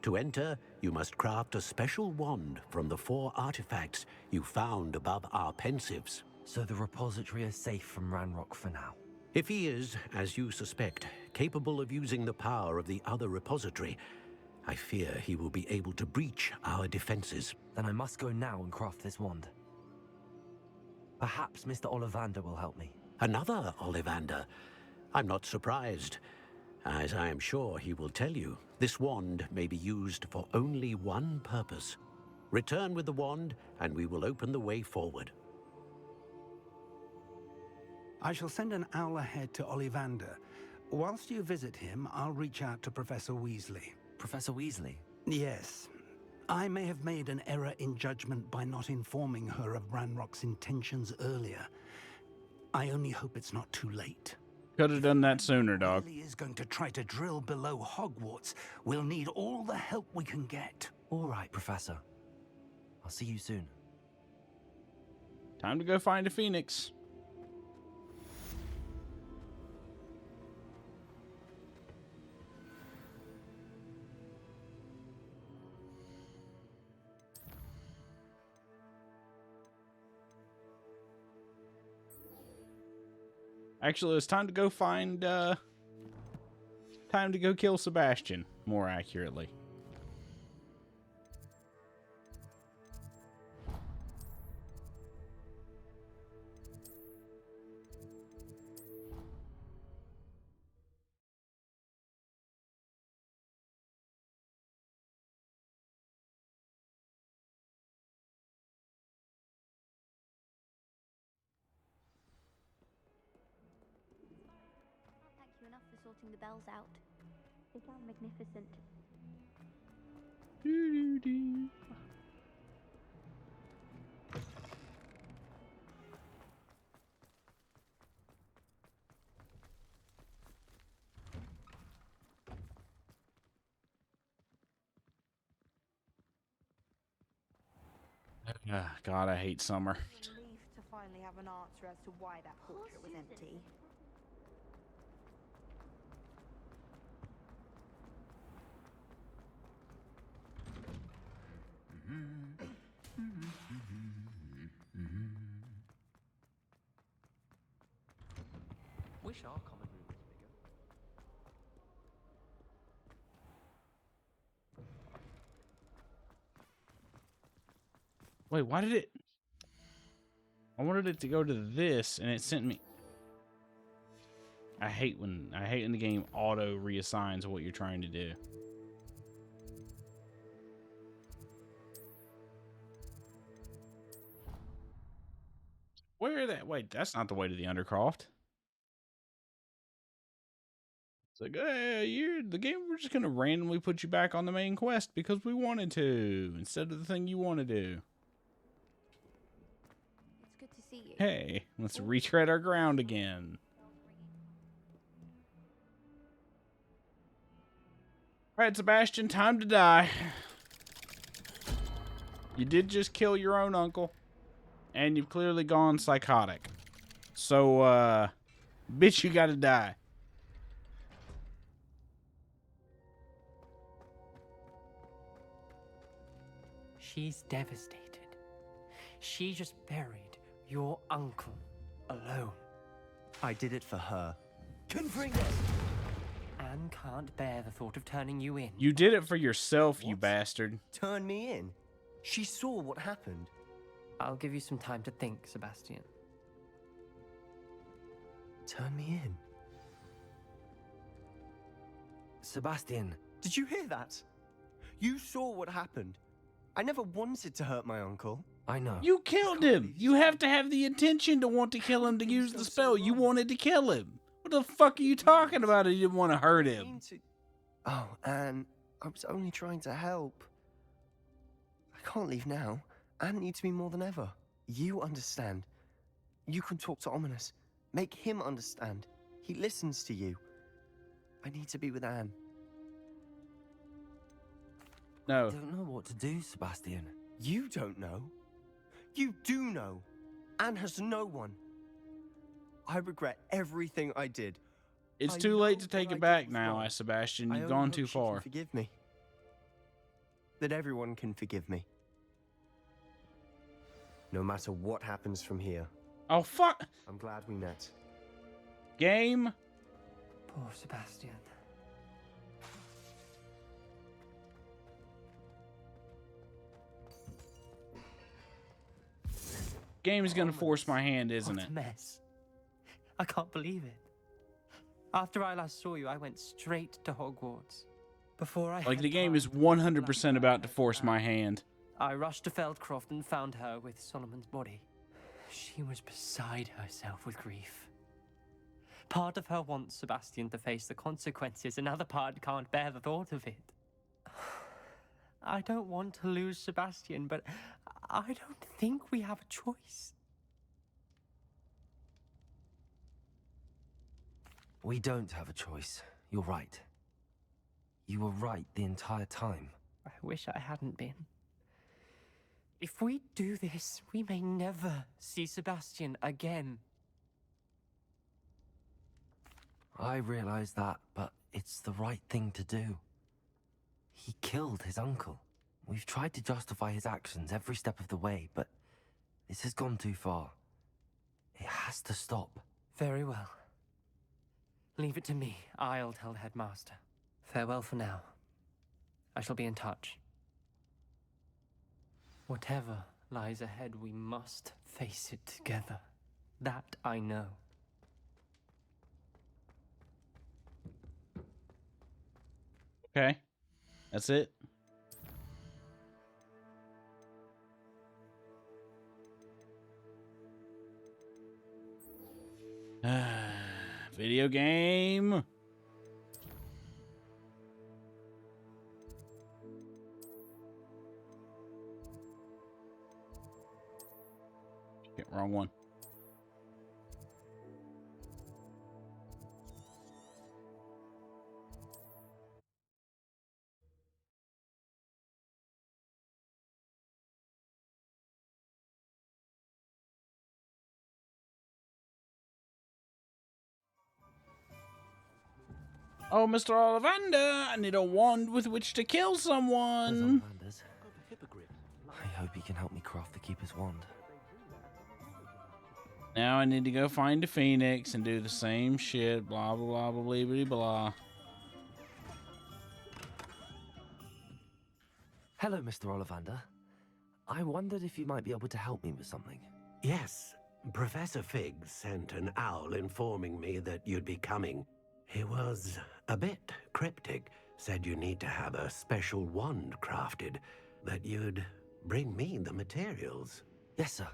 To enter, you must craft a special wand from the 4 artifacts you found above our pensives. So the repository is safe from Ranrock for now. If he is, as you suspect, capable of using the power of the other repository, I fear he will be able to breach our defenses. Then I must go now and craft this wand. Perhaps Mr. Ollivander will help me. Another Ollivander? I'm not surprised. As I am sure he will tell you, this wand may be used for only one purpose. Return with the wand, and we will open the way forward. I shall send an owl ahead to Ollivander. Whilst you visit him, I'll reach out to Professor Weasley. Professor Weasley? Yes. I may have made an error in judgment by not informing her of Ranrock's intentions earlier. I only hope it's not too late. Could have done that sooner, dog. If he is going to try to drill below Hogwarts, we'll need all the help we can get. All right, Professor. I'll see you soon. Time to go find a phoenix. Actually, it's time to go find, time to go kill Sebastian, more accurately. were sorting the bells out. They sound magnificent. God, I hate summer. Relief to finally have an answer as to why that portrait was empty. Wish our common room was bigger. Wait, why did it? I wanted it to go to this, and it sent me. I hate when the game auto reassigns what you're trying to do. Where that? Wait, that's not the way to the Undercroft. It's like, hey, you're the game. We're just gonna randomly put you back on the main quest because we wanted to, instead of the thing you want to do. It's good to see you. Hey, let's retread our ground again. All right, Sebastian, time to die. You did just kill your own uncle, and you've clearly gone psychotic. So, bitch, you gotta die. She's devastated. She just buried your uncle alone. I did it for her. Confringo! Anne can't bear the thought of turning you in. You did it for yourself, you bastard. Turn me in? She saw what happened. I'll give you some time to think, Sebastian. Turn me in? Sebastian. Did you hear that? You saw what happened. I never wanted to hurt my uncle. I know. You killed him. You have to have the intention to want to kill him to use the spell. You wanted to kill him. What the fuck are you talking about? You didn't want to hurt him. Oh, Anne, I was only trying to help. I can't leave now. Anne needs me more than ever. You understand. You can talk to Ominous. Make him understand. He listens to you. I need to be with Anne. No. I don't know what to do, Sebastian. You don't know. You do know. Anne has no one. I regret everything I did. It's too late to take it back now, Sebastian. You've gone too far. Forgive me. That everyone can forgive me. No matter what happens from here. Oh, fuck. I'm glad we met. Game. Poor Sebastian. Game is gonna force my hand, isn't What it? a mess. I can't believe it. After I last saw you, I went straight to Hogwarts. Before I Like, the game is 100% about to force my hand. I rushed to Feldcroft and found her with Solomon's body. She was beside herself with grief. Part of her wants Sebastian to face the consequences, another part can't bear the thought of it. I don't want to lose Sebastian, but I don't think we have a choice. We don't have a choice. You're right. You were right the entire time. I wish I hadn't been. If we do this, we may never see Sebastian again. I realize that, but it's the right thing to do. He killed his uncle. We've tried to justify his actions every step of the way, but this has gone too far. It has to stop. Very well. Leave it to me. I'll tell the headmaster. Farewell for now. I shall be in touch. Whatever lies ahead, we must face it together. That I know. Okay. That's it. Video game. wrong one. Oh, Mr. Ollivander, I need a wand with which to kill someone. I hope he can help me craft the Keeper's wand. Now I need to go find the Phoenix and do the same shit. Blah, blah, blah, blah, blah, blah, blah. Hello, Mr. Ollivander. I wondered if you might be able to help me with something. Yes, Professor Fig sent an owl informing me that you'd be coming. He was a bit cryptic, said you need to have a special wand crafted, that you'd bring me the materials. Yes, sir.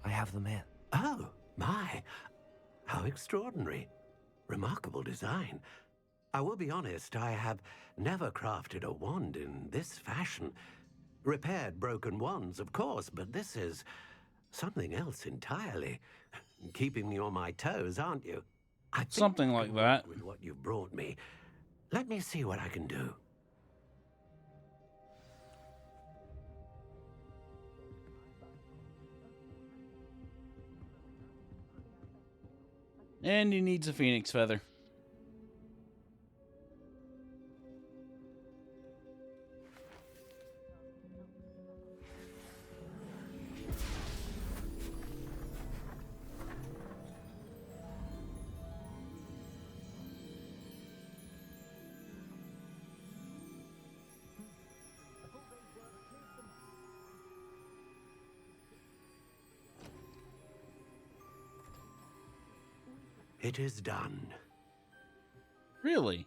I have them here. Oh, my. How extraordinary. Remarkable design. I will be honest, I have never crafted a wand in this fashion. Repaired broken wands, of course, but this is something else entirely. Keeping me on my toes, aren't you? I think Something I like can that. work with what you've brought me. Let me see what I can do. And he needs a Phoenix feather. It is done. Really?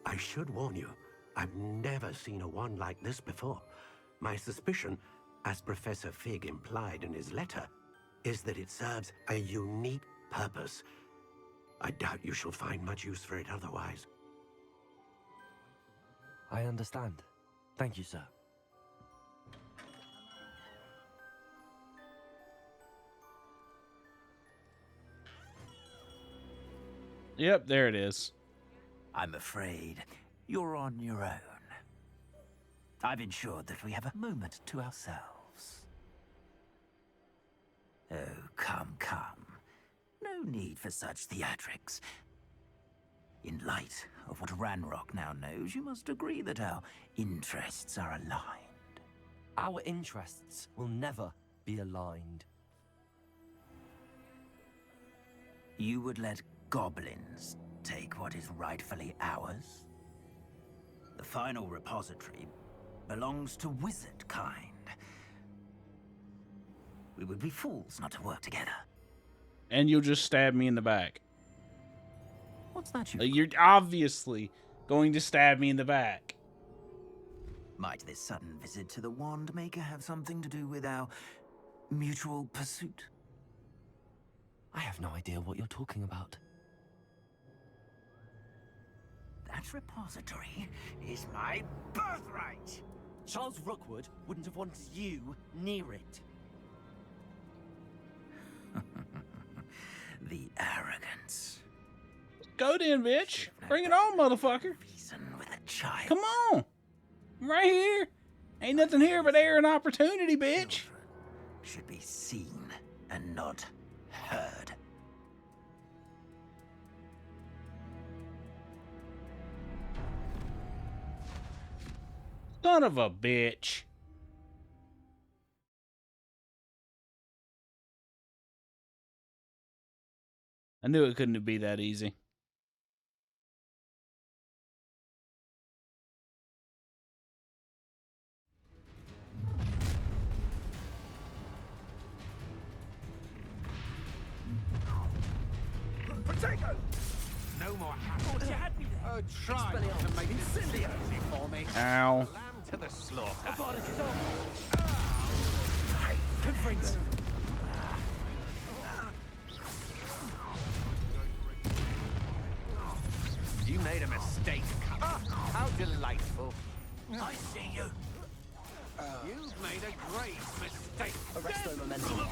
I should warn you, I've never seen a wand like this before. My suspicion, as Professor Fig implied in his letter, is that it serves a unique purpose. I doubt you shall find much use for it otherwise. I understand. Thank you, sir. Yep, there it is. I'm afraid you're on your own. I've ensured that we have a moment to ourselves. Oh, come, come. No need for such theatrics. In light of what Ranrock now knows, you must agree that our interests are aligned. Our interests will never be aligned. You would let goblins take what is rightfully ours? The final repository belongs to wizard kind. We would be fools not to work together. And you'll just stab me in the back. What's that You're obviously going to stab me in the back. Might this sudden visit to the Wand Maker have something to do with our mutual pursuit? I have no idea what you're talking about. That repository is my birthright! Charles Rookwood wouldn't have wanted you near it. The arrogance. Go then, bitch. Bring it on, motherfucker. Reason with a child. Come on. I'm right here. Ain't nothing here but air and opportunity, bitch. Children should be seen and not heard. Son of a bitch. I knew it couldn't be that easy. Potato! No more hassle. You had me there. Oh, try to make this easy for me. Ow. Lamb to the slaughter. Apologies all. Conference. made a mistake. How delightful. I see you. You've made a grave mistake. Arresto momentum.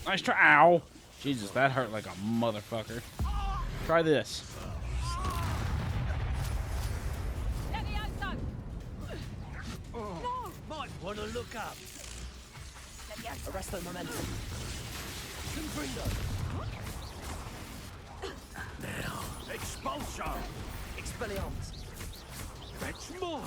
Nice try. Ow. Jesus, that hurt like a motherfucker. Try this. Might want to look up. Arresto momentum. Now, expulsion. Expelliarmus. Fetch more.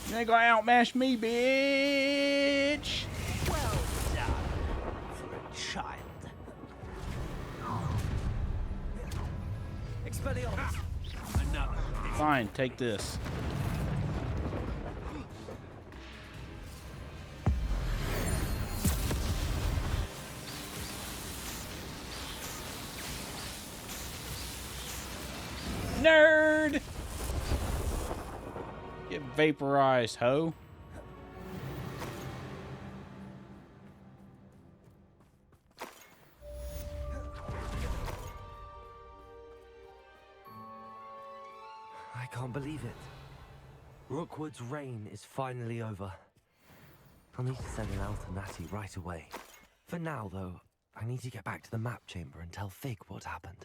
You ain't gonna outmatch me, bitch. Well done for a child. Expelliarmus. Another. Fine, take this. Nerd! Get vaporized, ho. I can't believe it. Rookwood's reign is finally over. I'll need to send an Al to Natty right away. For now, though, I need to get back to the map chamber and tell Fig what happened.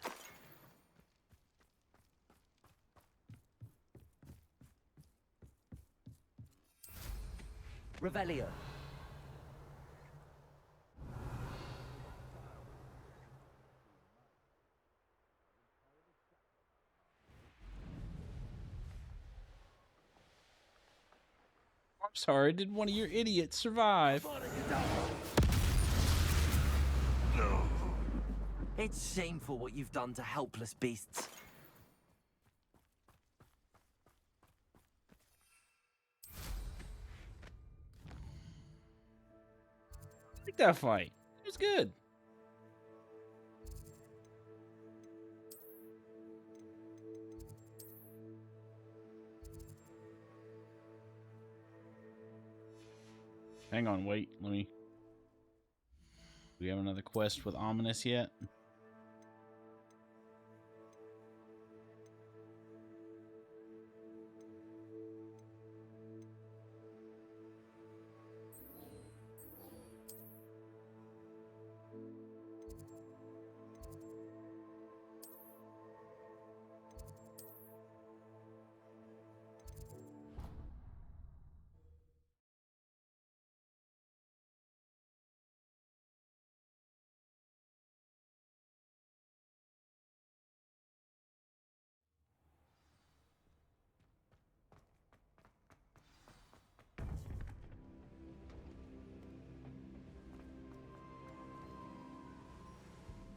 Revelio. I'm sorry, did one of your idiots survive? It's shameful what you've done to helpless beasts. I like that fight. It was good. Hang on, wait. Let me... Do we have another quest with Ominous yet?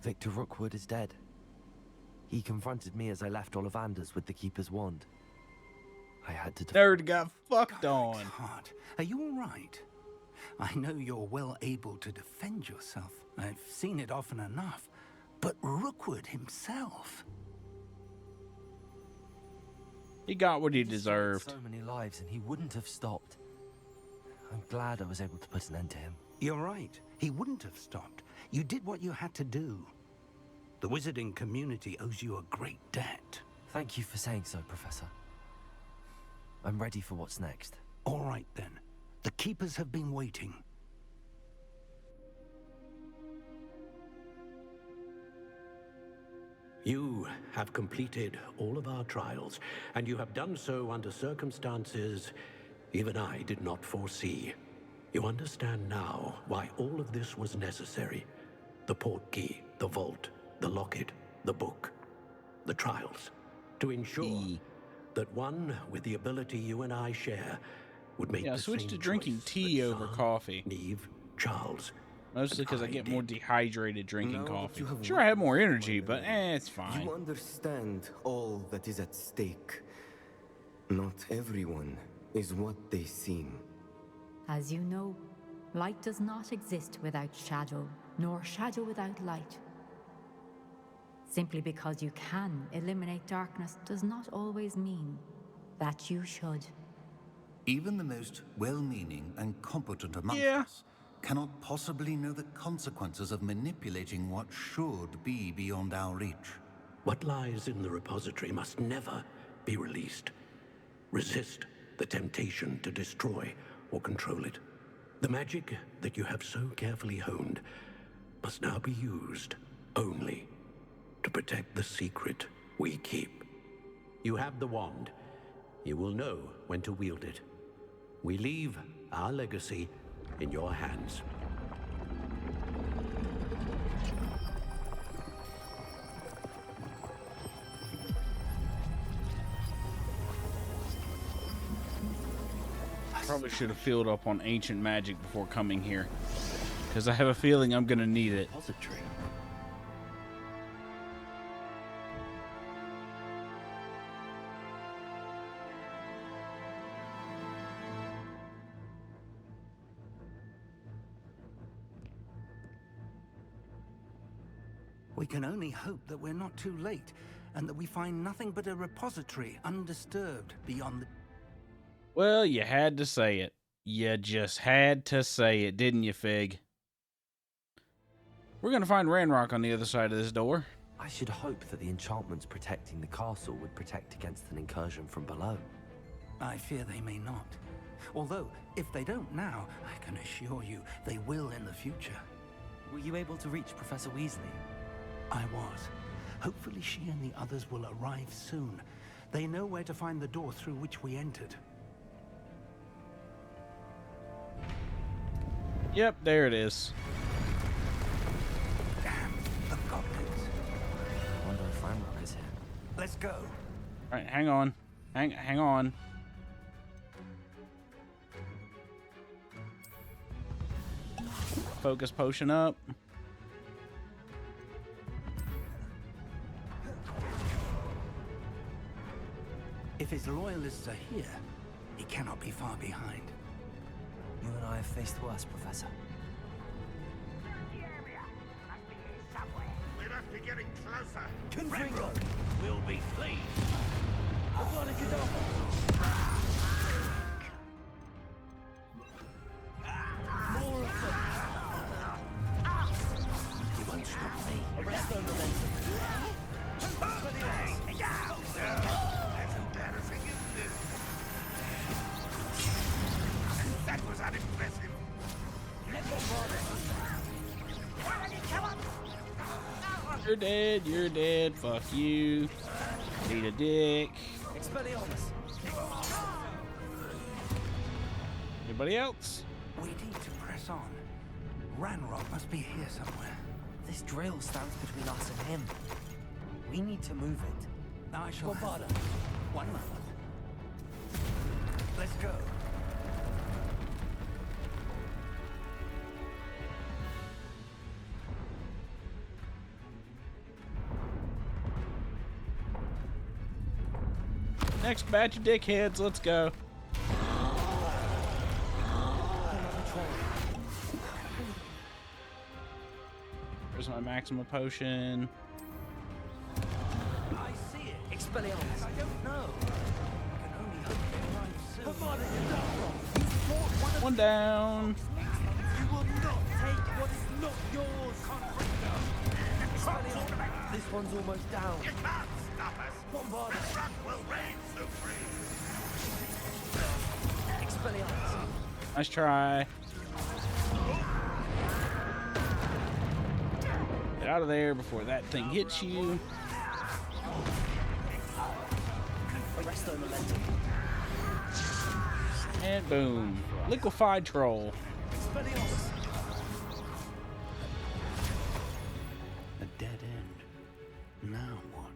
Victor Rookwood is dead. He confronted me as I left Ollivander's with the Keeper's wand. I had to... Nerd got fucked on. God, are you all right? I know you're well able to defend yourself. I've seen it often enough. But Rookwood himself... He got what he destroyed deserved. So many lives, and he wouldn't have stopped. I'm glad I was able to put an end to him. You're right. He wouldn't have stopped. You did what you had to do. The wizarding community owes you a great debt. Thank you for saying so, Professor. I'm ready for what's next. All right, then. The Keepers have been waiting. You have completed all of our trials, and you have done so under circumstances even I did not foresee. You understand now why all of this was necessary. The portkey, the vault, the locket, the book, the trials. To ensure that one with the ability you and I share would make the switch same to drinking choice tea that over Sam, coffee. Neve, Charles, Mostly because I get more dehydrated drinking Now that coffee. you have Sure, I have more witnessed energy, my but memory, it's fine. You understand all that is at stake. Not everyone is what they seem. As you know, light does not exist without shadow, nor shadow without light. Simply because you can eliminate darkness does not always mean that you should. Even the most well-meaning and competent amongst us cannot possibly know the consequences of manipulating what should be beyond our reach. What lies in the repository must never be released. Resist the temptation to destroy or control it. The magic that you have so carefully honed must now be used only to protect the secret we keep. You have the wand. You will know when to wield it. We leave our legacy in your hands. Probably should have filled up on ancient magic before coming here, because I have a feeling I'm gonna need it. We can only hope that we're not too late, and that we find nothing but a repository undisturbed beyond the... Well, you had to say it. You just had to say it, didn't you, Fig? We're gonna find Ranrock on the other side of this door. I should hope that the enchantments protecting the castle would protect against an incursion from below. I fear they may not. Although, if they don't now, I can assure you they will in the future. Were you able to reach Professor Weasley? I was. Hopefully she and the others will arrive soon. They know where to find the door through which we entered. Yep, there it is. Damn, the goblins. I wonder if Ranrock is here. Let's go. All right, hang on. Hang on. Focus potion up. If his loyalists are here, he cannot be far behind. You and I have faced worse, Professor. We must be getting closer. Confringo. We'll be fleeing. More of them. You won't stop me. Arrest on momentum. That was unimpressive. You're dead, you're dead, fuck you. Need a dick. Expelliarmus. Anybody else? We need to press on. Ranrock must be here somewhere. This drill stands between us and him. We need to move it. I shall have Bombarda. one moment. Let's go. Next batch of dickheads, let's go. There's my maximum potion. I see it. Expelliarmus. I don't know. I can only hope they arrive soon. Bombarda, you One down. You will not take what is not yours. Expelliarmus. This one's almost down. You can't stop us. Bombarda. The rock will reign supreme. Expelliarmus. Nice try. Get out of there before that thing hits you. Arresto momentum. And boom. Liquefied troll. Expelliarmus. A dead end. Now what?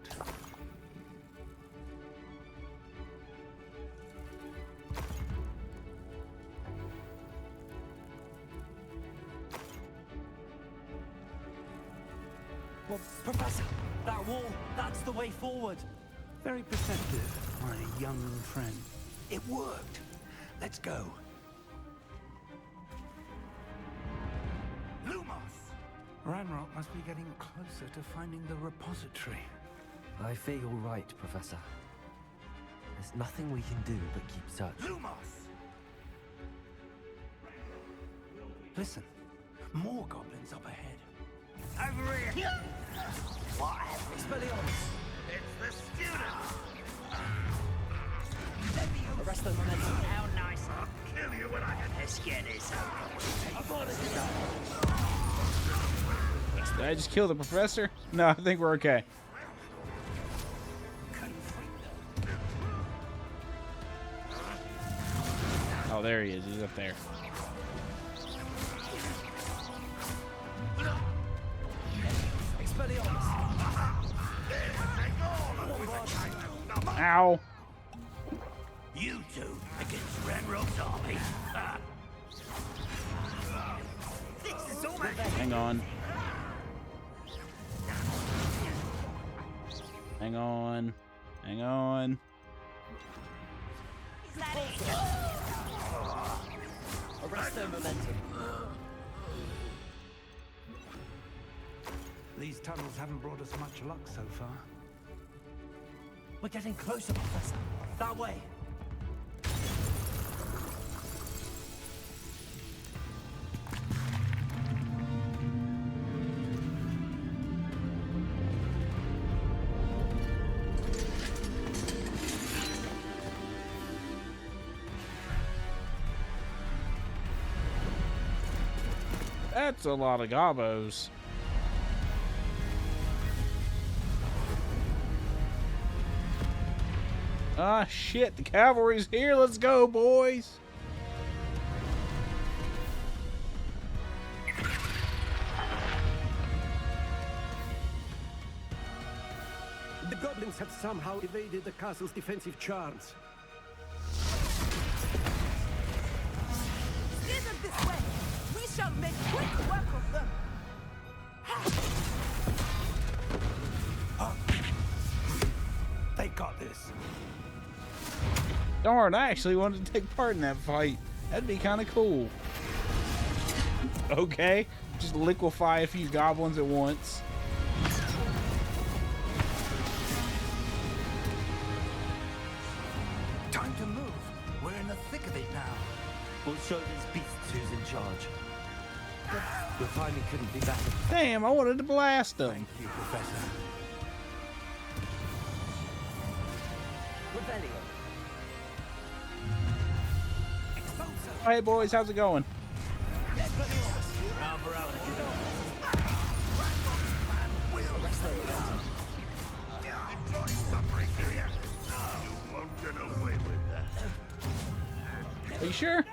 Well, Professor, that wall, that's the way forward. Very perceptive, my young friend. It worked. Let's go. Ranrock must be getting closer to finding the repository. I fear you're right, Professor. There's nothing we can do but keep searching. Lumos! Listen, more goblins up ahead. Over here! What? Expelliarmus! It's the student! Arrest the momentum. How nice! I'll kill you when I get this Did I just kill the professor? No, I think we're okay. Oh, there he is. He's up there. Ow. You two against Ranrock's army. This is all my Hang on. Hang on. Hang on. Arrest their momentum. These tunnels haven't brought us much luck so far. We're getting closer, Professor. That way. That's a lot of gobos. Ah, shit. The cavalry's here. Let's go, boys. The goblins have somehow evaded the castle's defensive charms. Steer them this way. We shall make quick work of them. They got this. Darn, I actually wanted to take part in that fight. That'd be kind of cool. Okay, just liquefy a few goblins at once. Time to move. We're in the thick of it now. We'll show these beasts who's in charge. Your timing couldn't be better. Damn, I wanted to blast them. Thank you, Professor. Rebellion. Oh, hey, boys, how's it going? Are you sure?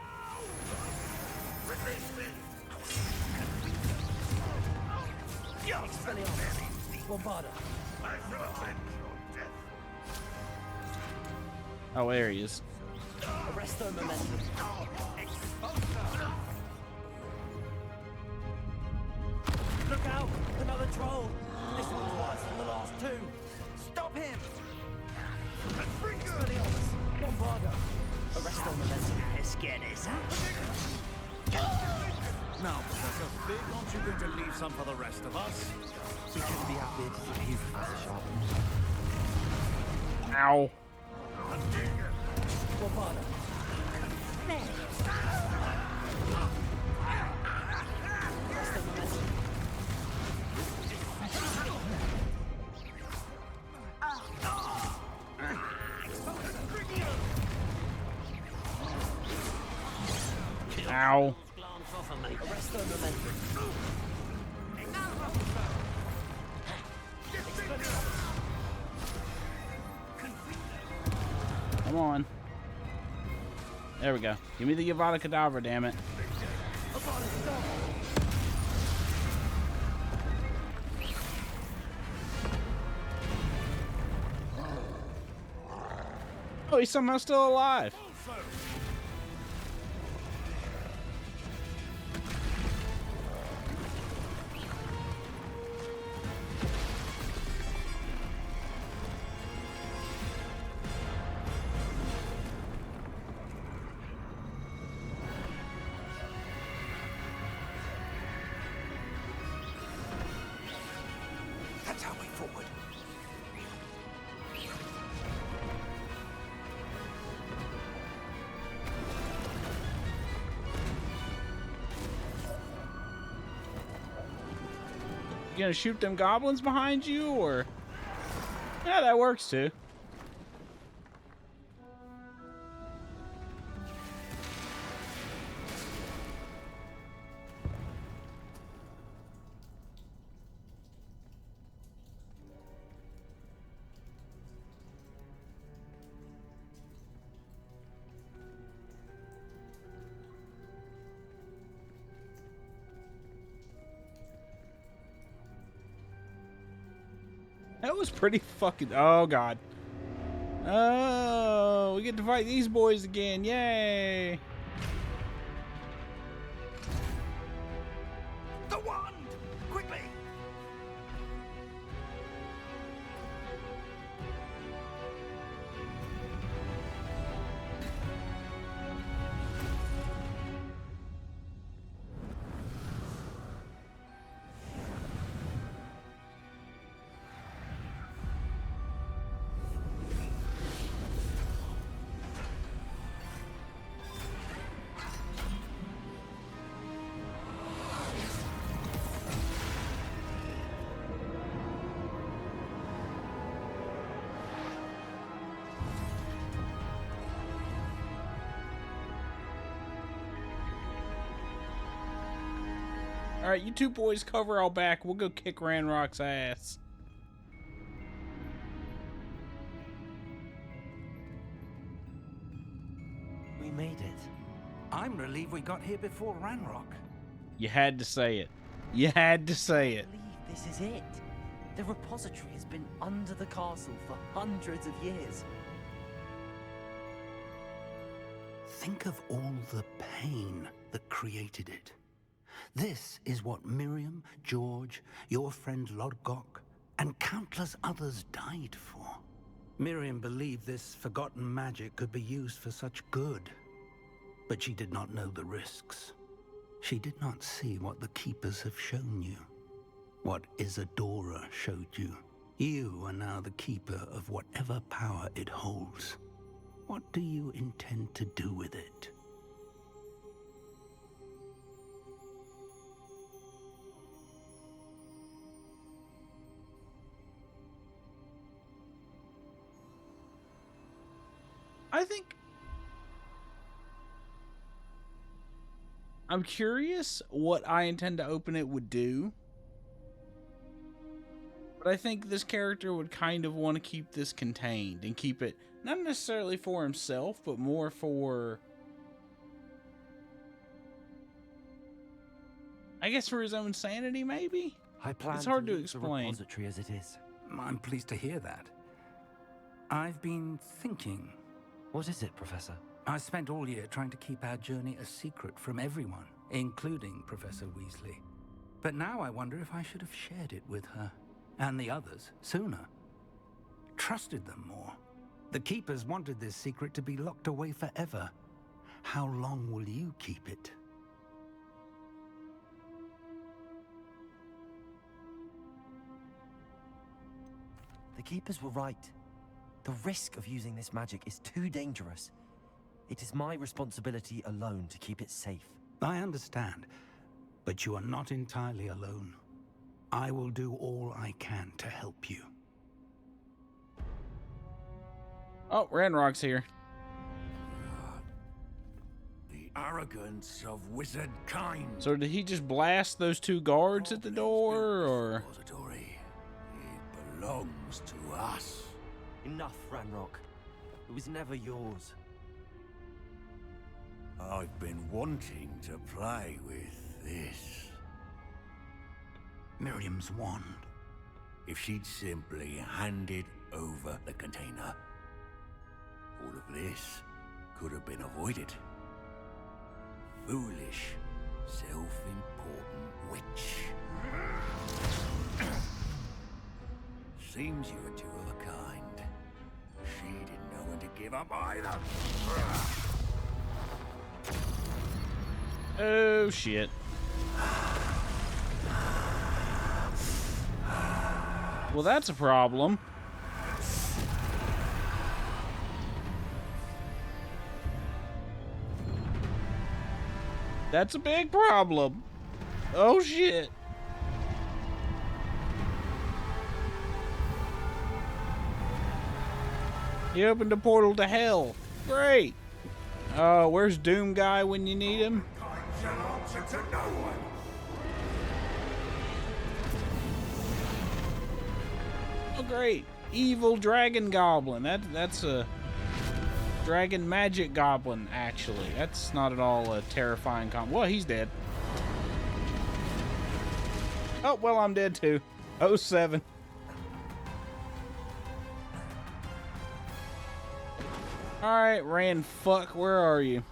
Oh, there he is. Arrest their momentum. Look out! Another troll! This one's worse than the last two! Stop him! Expelliarmus! Bombardo! Arrest their momentum. Now, Professor, aren't you going to leave some for the rest of us? We couldn't be happier to see you, Professor Sharp. Ow. Bombardo! Arrest their momentum. Ow. Arrest their momentum. Come on. There we go. Give me the Avada Kedavra, damn it. Oh, he's somehow still alive. You gonna shoot them goblins behind you, or? Yeah, that works too. That was pretty fucking... Oh, God. Oh, we get to fight these boys again. Yay. The wand! Quickly! All right, you two boys cover all back. We'll go kick Ranrock's ass. We made it. I'm relieved we got here before Ranrock. You had to say it. You had to say it. I believe this is it. The repository has been under the castle for hundreds of years. Think of all the pain that created it. This is what Miriam, George, your friend Lodgok, and countless others died for. Miriam believed this forgotten magic could be used for such good, but she did not know the risks. She did not see what the Keepers have shown you, what Isadora showed you. You are now the Keeper of whatever power it holds. What do you intend to do with it? I think I'm curious what I intend to open it would do. But I think this character would kind of want to keep this contained and keep it not necessarily for himself, but more for, I guess, for his own sanity, maybe? I plan it's hard to leave explain. The repository as it is. I'm pleased to hear that. I've been thinking. What is it, Professor? I spent all year trying to keep our journey a secret from everyone, including Professor Weasley. But now I wonder if I should have shared it with her, and the others, sooner. Trusted them more. The Keepers wanted this secret to be locked away forever. How long will you keep it? The Keepers were right. The risk of using this magic is too dangerous. It is my responsibility alone to keep it safe. I understand, but you are not entirely alone. I will do all I can to help you. Oh, Ranrock's here. The arrogance of wizard kind. So did he just blast those two guards at the door, or? Repository. It belongs to us. Enough, Ranrock. It was never yours. I've been wanting to play with this. Miriam's wand. If she'd simply handed over the container, all of this could have been avoided. Foolish, self-important witch. Seems you were two of a kind. She didn't know when to give up either. Oh, shit. Well, that's a problem. That's a big problem. Oh, shit. He opened a portal to hell. Great. Where's Doom Guy when you need him? Oh, great. Evil dragon goblin. That's a dragon magic goblin, actually. That's not at all a terrifying well, he's dead. Oh, well, I'm dead too. 07. Alright, Ran fuck, where are you?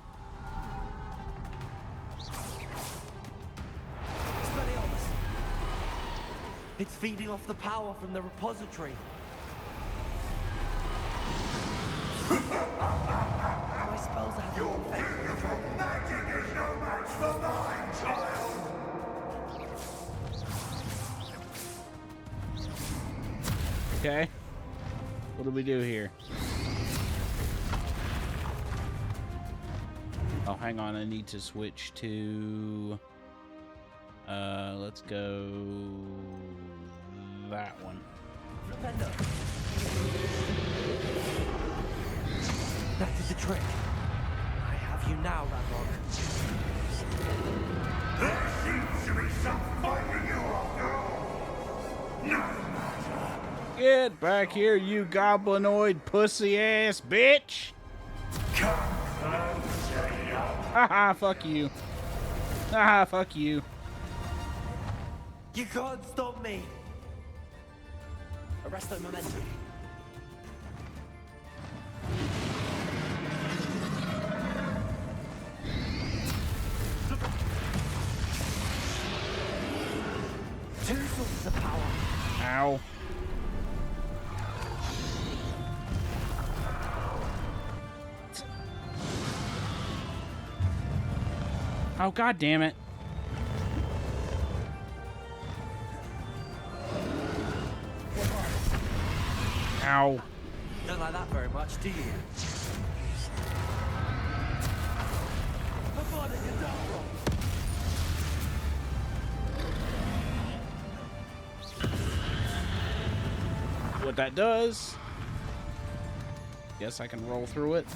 It's feeding off the power from the repository. My spells have no effect on the dragon. Magic is no match for mine, child! Okay. What do we do here? Oh, hang on. I need to switch to... let's go... that one. That is the trick. I have you now, Ranrock. There seems to be some fighting you after all. No matter. Get back here, you goblinoid pussy-ass bitch! Come closer, Haha, fuck you. Haha, fuck you. You can't stop me. Arrest the momentum. Two sources of power. Ow. Oh, god damn it. Ow. Don't like that very much, do you? What that does. Guess I can roll through it.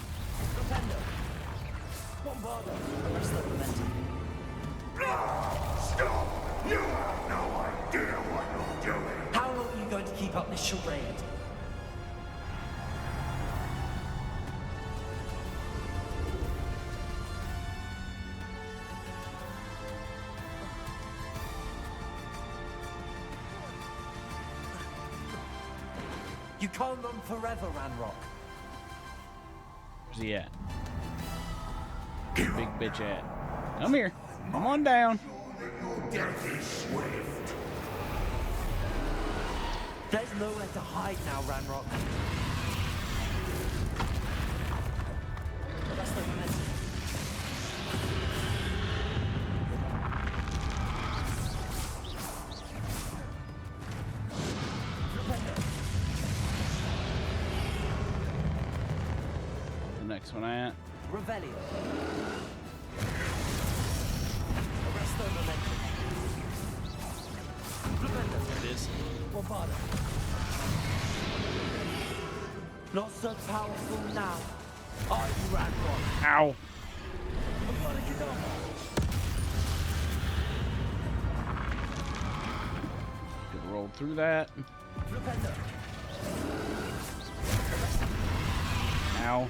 Stop! You have no idea what you're doing! How long are you going to keep up this charade? You can't run forever, Ranrock. Where's he at? Big bitch at. Come here. Come on down. Death is swift. There's nowhere to hide now, Ranrock. That's the momentum. The next one at. Revelio. Arrest the momentum. There it is. Bombarda. Not so powerful now. Are you, Ranrock? Ow. Could roll through that. Ow.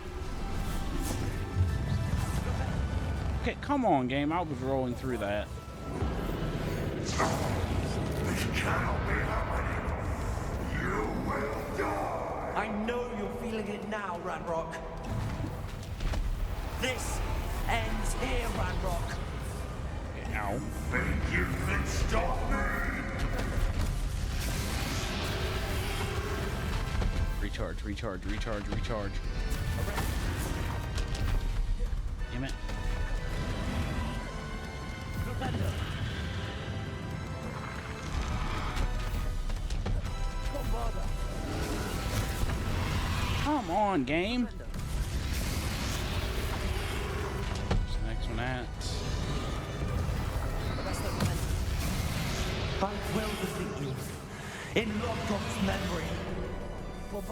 Okay, come on, game. I was rolling through that. This cannot be happening. You will die. I know you're feeling it now, Ranrock. This ends here, Ranrock. Ow. Think you can stop me? Recharge, recharge, recharge, recharge. Damn it. Come on, game. Where's the next one at? I will defeat you. In Lockrock's memory. Does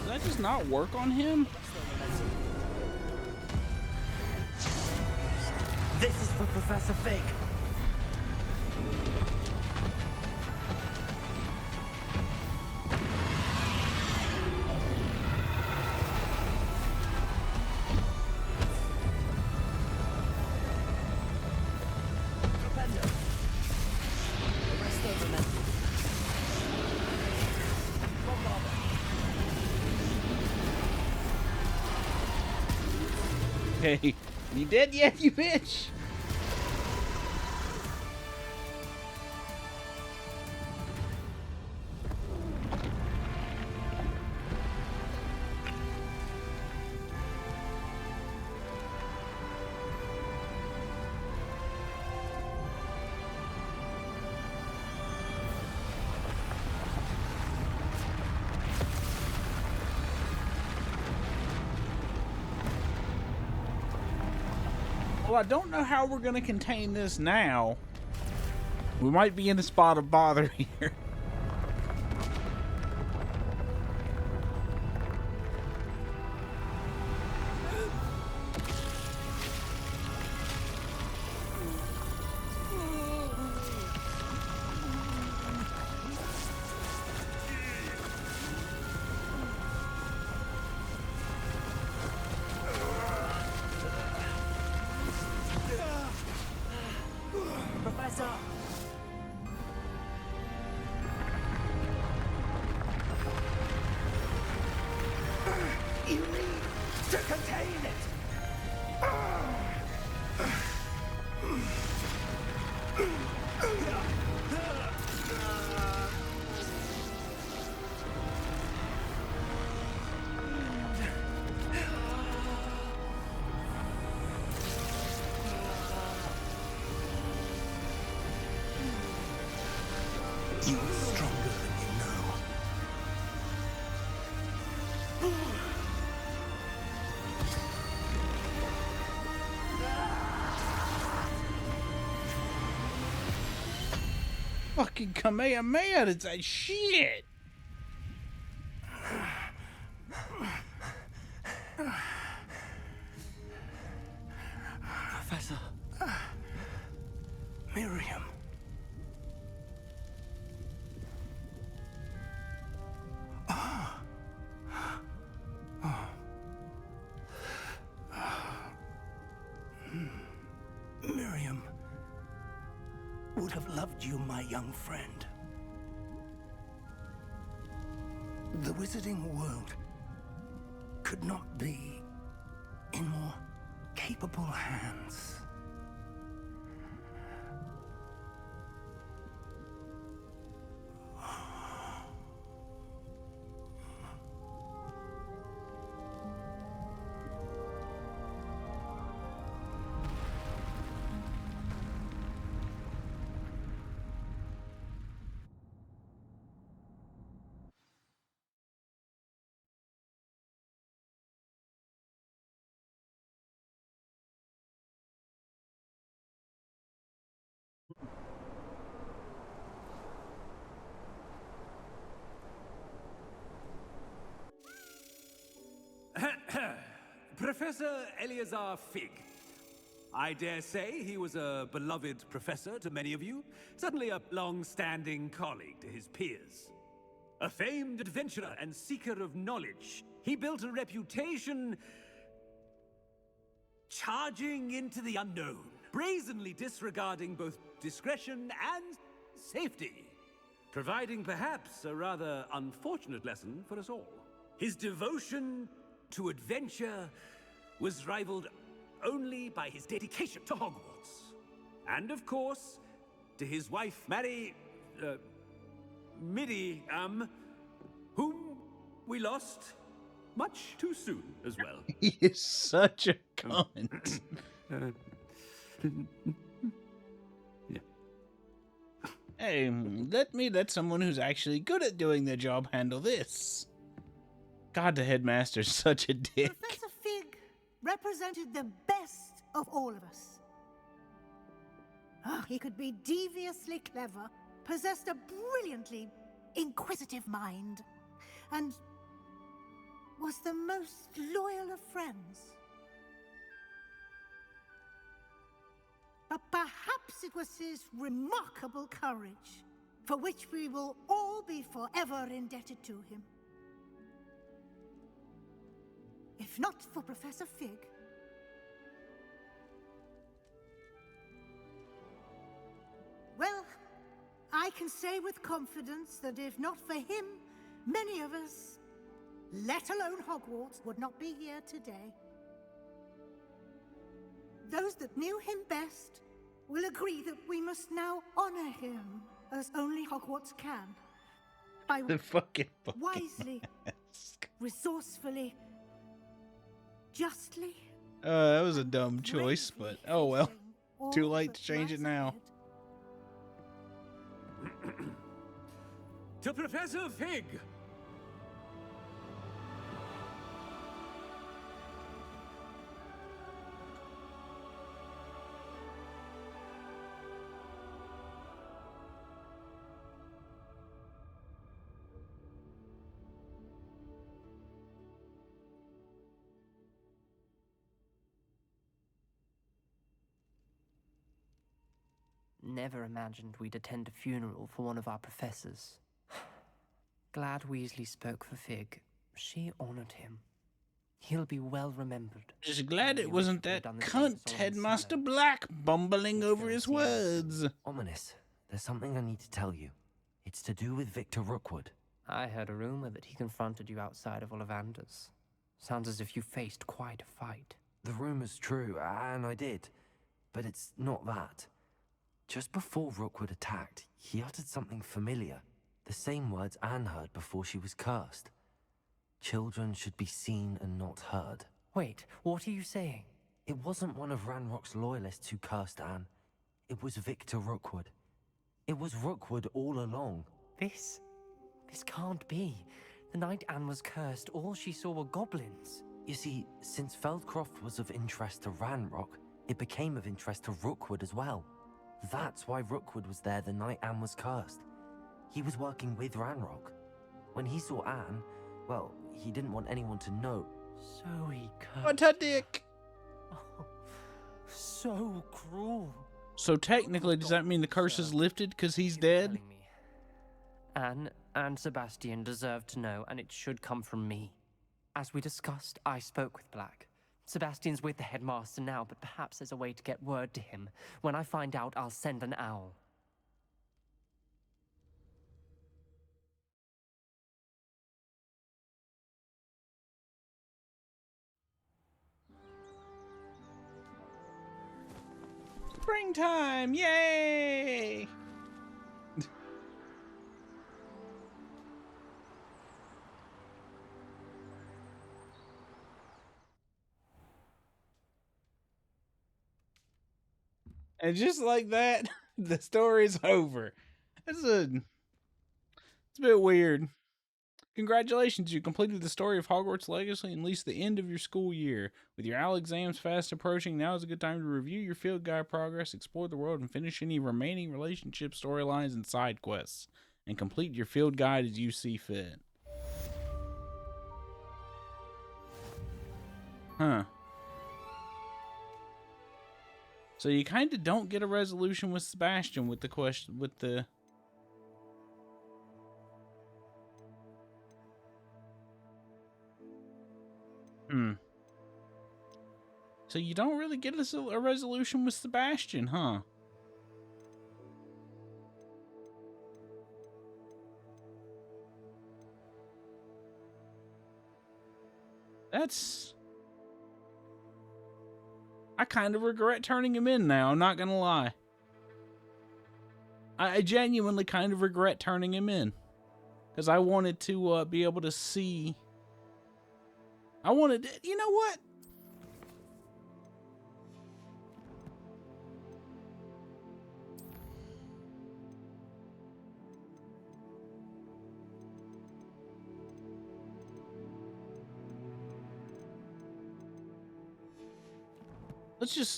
that just not work on him? This is for Professor Fig. Hey, you dead yet, you bitch? Well, I don't know how we're going to contain this now. We might be in a spot of bother here. Professor! You need to contain it! You are stronger than you know. Fucking Kamehameha, it's that shit. Professor. Miriam. Miriam would have loved you, my young friend. The wizarding world could not be in more capable hands. Professor Eleazar Fig. I dare say he was a beloved professor to many of you, certainly a long-standing colleague to his peers. A famed adventurer and seeker of knowledge, he built a reputation charging into the unknown, brazenly disregarding both discretion and safety, providing perhaps a rather unfortunate lesson for us all. His devotion to adventure was rivaled only by his dedication to Hogwarts. And of course, to his wife, whom we lost much too soon as well. He is such a cunt. Hey, let someone who's actually good at doing their job handle this. God, the headmaster's such a dick. Professor Fig represented the best of all of us. He could be deviously clever, possessed a brilliantly inquisitive mind, and was the most loyal of friends. But perhaps it was his remarkable courage, for which we will all be forever indebted to him. If not for Professor Fig, well, I can say with confidence that if not for him, many of us, let alone Hogwarts, would not be here today. Those that knew him best will agree that we must now honor him as only Hogwarts can. By The fucking wisely, resourcefully, justly. That was a dumb choice, but oh well. Too late to change it now. To Professor Fig! Never imagined we'd attend a funeral for one of our professors. Glad Weasley spoke for Fig. She honored him. He'll be well remembered. Just glad it wasn't that cunt Headmaster Black bumbling over his words. Ominous. There's something I need to tell you. It's to do with Victor Rookwood. I heard a rumor that he confronted you outside of Ollivander's. Sounds as if you faced quite a fight. The rumor's true, and I did. But it's not that. Just before Rookwood attacked, he uttered something familiar. The same words Anne heard before she was cursed. Children should be seen and not heard. Wait, what are you saying? It wasn't one of Ranrock's loyalists who cursed Anne. It was Victor Rookwood. It was Rookwood all along. This can't be. The night Anne was cursed, all she saw were goblins. You see, since Feldcroft was of interest to Ranrock, it became of interest to Rookwood as well. That's why Rookwood was there the night Anne was cursed. He was working with Ranrock. When he saw Anne, well, he didn't want anyone to know. So he cursed. What a dick! Oh, so cruel. So technically, does that mean the curse is lifted because he's dead? Anne and Sebastian deserve to know, and it should come from me. As we discussed, I spoke with Black. Sebastian's with the headmaster now, but perhaps there's a way to get word to him. When I find out, I'll send an owl. Springtime! Yay! And just like that, the story's over. It's a bit weird. Congratulations, you completed the story of Hogwarts Legacy and reached the end of your school year. With your OWL exams fast approaching, now is a good time to review your field guide progress, explore the world, and finish any remaining relationship storylines and side quests. And complete your field guide as you see fit. Huh. So you kind of don't get a resolution with Sebastian with the question, with the... So you don't really get a resolution with Sebastian, huh? That's... I kind of regret turning him in now, I'm not gonna lie. I genuinely kind of regret turning him in. Because I wanted to be able to see... You know what?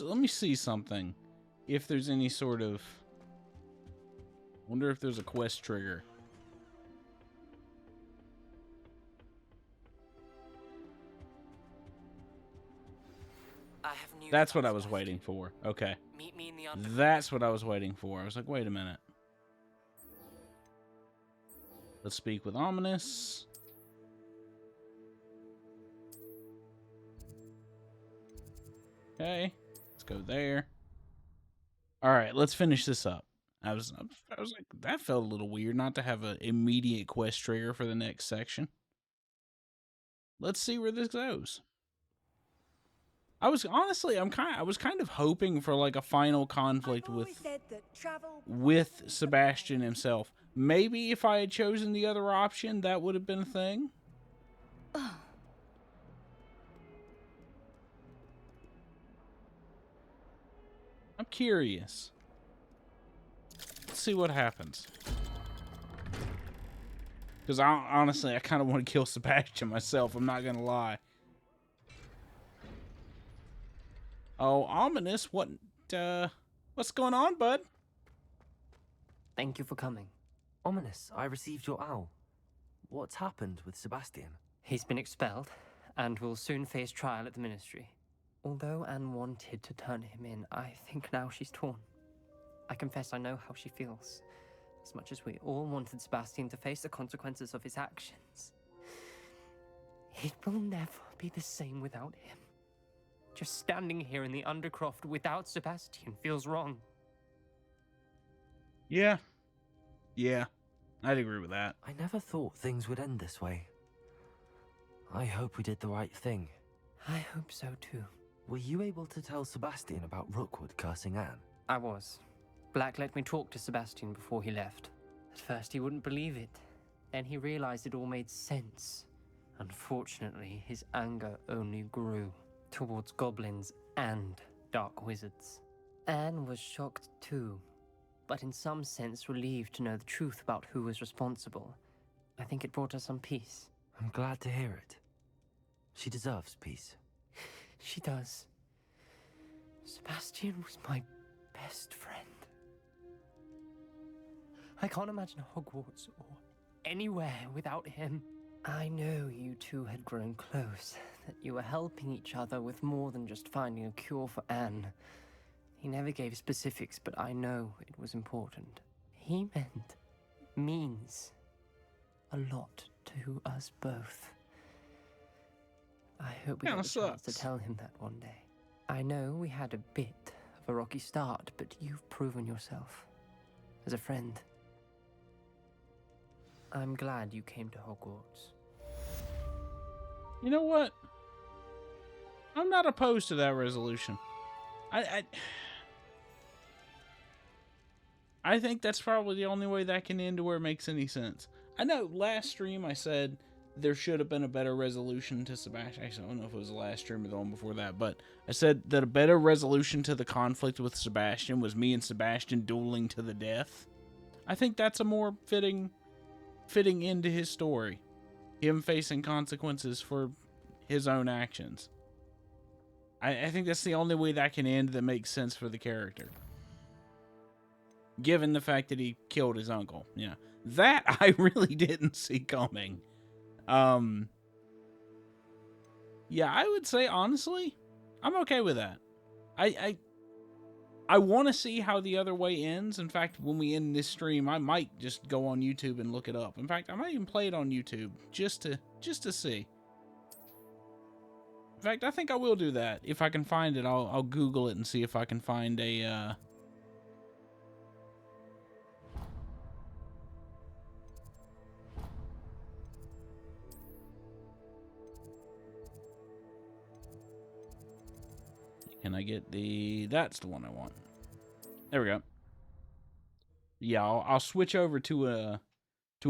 let me see something. If there's any sort of, wonder if there's a quest trigger. I have news. That's what I was waiting for. Okay. Meet me in the underground. That's what I was waiting for. I was like, wait a minute. Let's speak with Ominous. Okay. Let's go there. All right, let's finish this up. I was like, that felt a little weird not to have an immediate quest trigger for the next section. Let's see where this goes. I was kind of hoping for like a final conflict with Sebastian himself. Maybe if I had chosen the other option, that would have been a thing. I'm curious. Let's see what happens. Because honestly, I kind of want to kill Sebastian myself. I'm not gonna lie. Oh, Ominous, what's going on, bud? Thank you for coming. Ominous, I received your owl. What's happened with Sebastian? He's been expelled, and will soon face trial at the Ministry. Although Anne wanted to turn him in, I think now she's torn. I confess I know how she feels. As much as we all wanted Sebastian to face the consequences of his actions. It will never be the same without him. Just standing here in the Undercroft without Sebastian feels wrong. Yeah. Yeah. I'd agree with that. I never thought things would end this way. I hope we did the right thing. I hope so too. Were you able to tell Sebastian about Rookwood cursing Anne? I was. Black let me talk to Sebastian before he left. At first he wouldn't believe it. Then he realized it all made sense. Unfortunately, his anger only grew towards goblins and dark wizards. Anne was shocked too, but in some sense relieved to know the truth about who was responsible. I think it brought her some peace. I'm glad to hear it. She deserves peace. She does. Sebastian was my best friend. I can't imagine Hogwarts or anywhere without him. I know you two had grown close, that you were helping each other with more than just finding a cure for Anne. He never gave specifics, but I know it was important. He means a lot to us both. I hope we get the chance to tell him that one day. I know we had a bit of a rocky start, but you've proven yourself as a friend. I'm glad you came to Hogwarts. You know what? I'm not opposed to that resolution. I think that's probably the only way that can end to where it makes any sense. I know last stream I said there should have been a better resolution to Sebastian. Actually, I don't know if it was the last stream or the one before that, but I said that a better resolution to the conflict with Sebastian was me and Sebastian dueling to the death. I think that's a more fitting end to his story. Him facing consequences for his own actions. I think that's the only way that can end that makes sense for the character. Given the fact that he killed his uncle. Yeah. That I really didn't see coming. Yeah, I would say, honestly, I'm okay with that. I want to see how the other way ends. In fact, when we end this stream, I might just go on YouTube and look it up. In fact, I might even play it on YouTube just to see. In fact, I think I will do that. If I can find it, I'll Google it and see if I can find a Can I get that's the one I want. There we go. Yeah, I'll switch over to a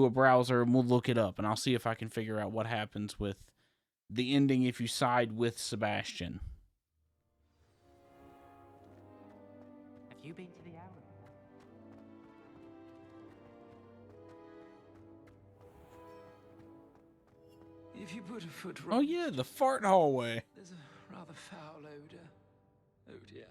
browser and we'll look it up and I'll see if I can figure out what happens with the ending if you side with Sebastian. Have you been to the Arrow? If you put a foot Oh yeah, the fart hallway. There's a rather foul odor. Oh dear.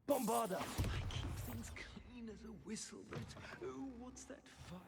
Bombarda! I keep things clean as a whistle, but oh, what's that fire?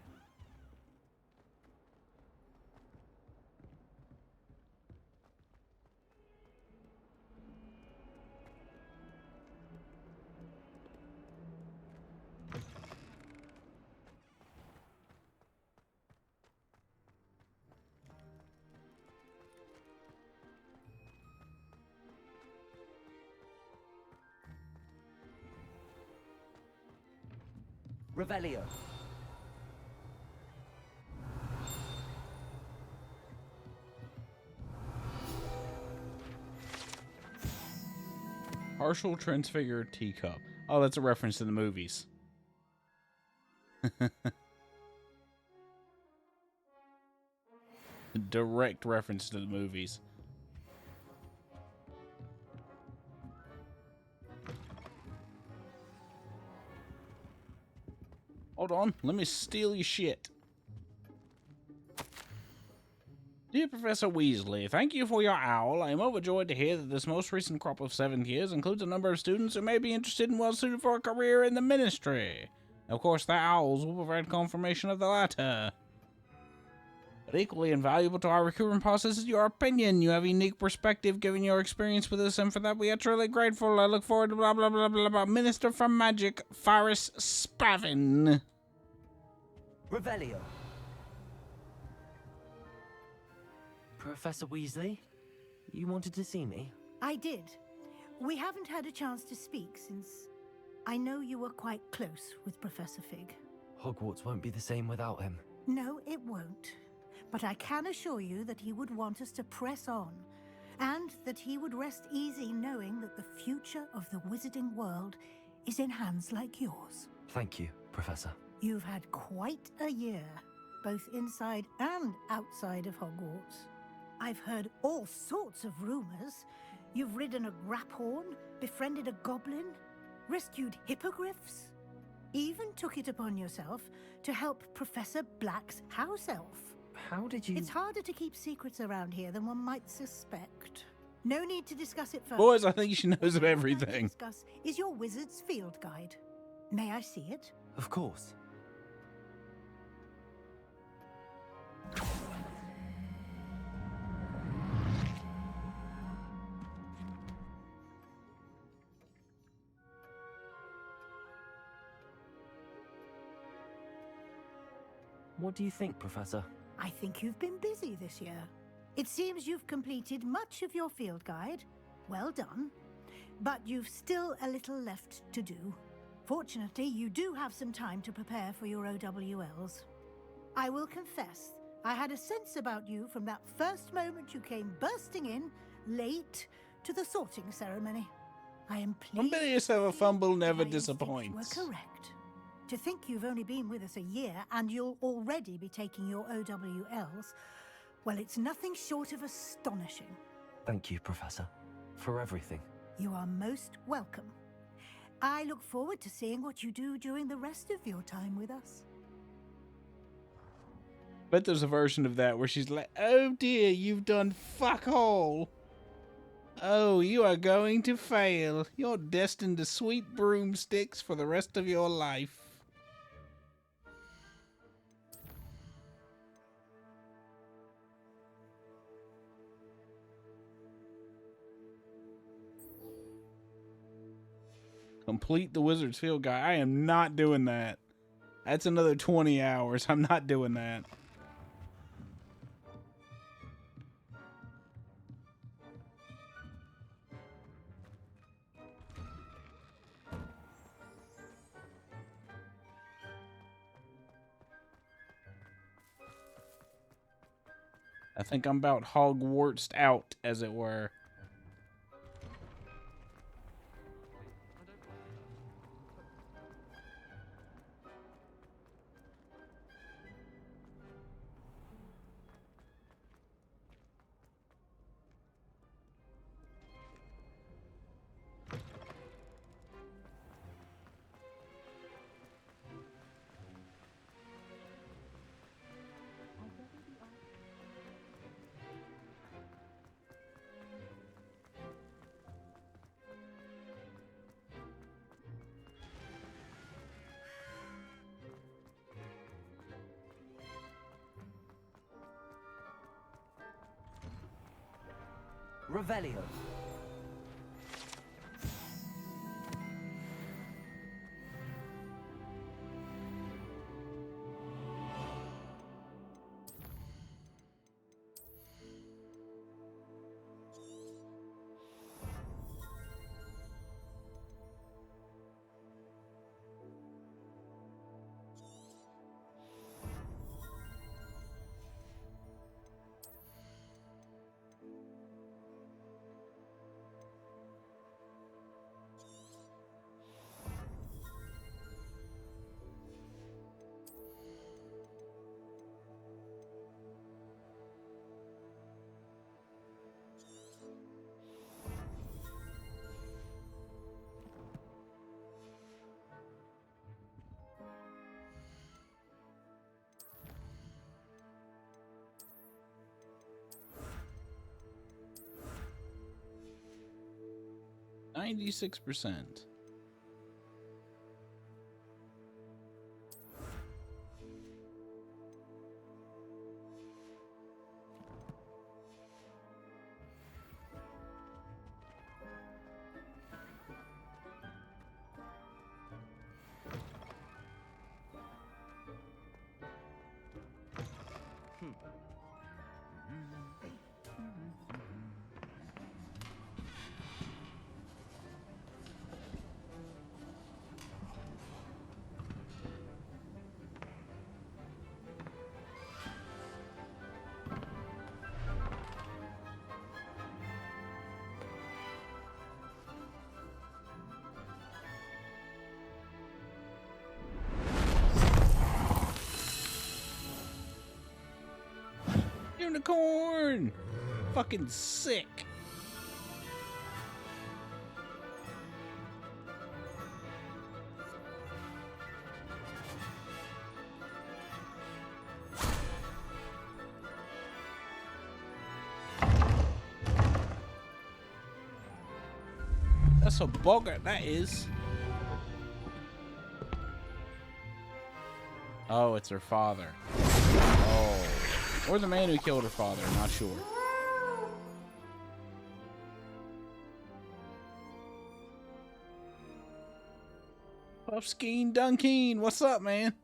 Revelio. Partial transfigured teacup. Oh, that's a reference to the movies. Direct reference to the movies. Hold on, let me steal your shit. Dear Professor Weasley, thank you for your owl. I am overjoyed to hear that this most recent crop of 7th years includes a number of students who may be interested and well suited for a career in the ministry. Of course, the owls will provide confirmation of the latter. But equally invaluable to our recruitment process is your opinion. You have a unique perspective given your experience with us, and for that we are truly grateful. I look forward to blah blah blah blah blah. Minister for Magic, Faris Spavin. Revelio. Professor Weasley, you wanted to see me? I did. We haven't had a chance to speak since I know you were quite close with Professor Fig. Hogwarts won't be the same without him. No, it won't. But I can assure you that he would want us to press on, and that he would rest easy knowing that the future of the wizarding world is in hands like yours. Thank you, Professor. You've had quite a year, both inside and outside of Hogwarts. I've heard all sorts of rumors. You've ridden a graphorn, befriended a goblin, rescued hippogriffs, even took it upon yourself to help Professor Black's house elf. How did you... It's harder to keep secrets around here than one might suspect. No need to discuss it further. Boys, I think she knows of everything. What I discuss is your wizard's field guide. May I see it? Of course. What do you think, Professor? I think you've been busy this year. It seems you've completed much of your field guide. Well done. But you've still a little left to do. Fortunately, you do have some time to prepare for your OWLs. I will confess, I had a sense about you from that first moment you came bursting in, late, to the sorting ceremony. I am pleased Yourself a fumble never my instincts disappoints. were correct. To think you've only been with us a year and you'll already be taking your OWLs, well, it's nothing short of astonishing. Thank you, Professor, for everything. You are most welcome. I look forward to seeing what you do during the rest of your time with us. Bet there's a version of that where she's like, oh dear, you've done fuck all. Oh, you are going to fail. You're destined to sweep broomsticks for the rest of your life. Complete the Wizard's Field Guide. I am not doing that. That's another 20 hours. I'm not doing that. I think I'm about Hogwartsed out, as it were. Revelio. %96. Unicorn! Fucking sick. That's a boggart, that is. Oh, it's her father. Oh. Or the man who killed her father, not sure. Puffskein Dunkeen, what's up, man?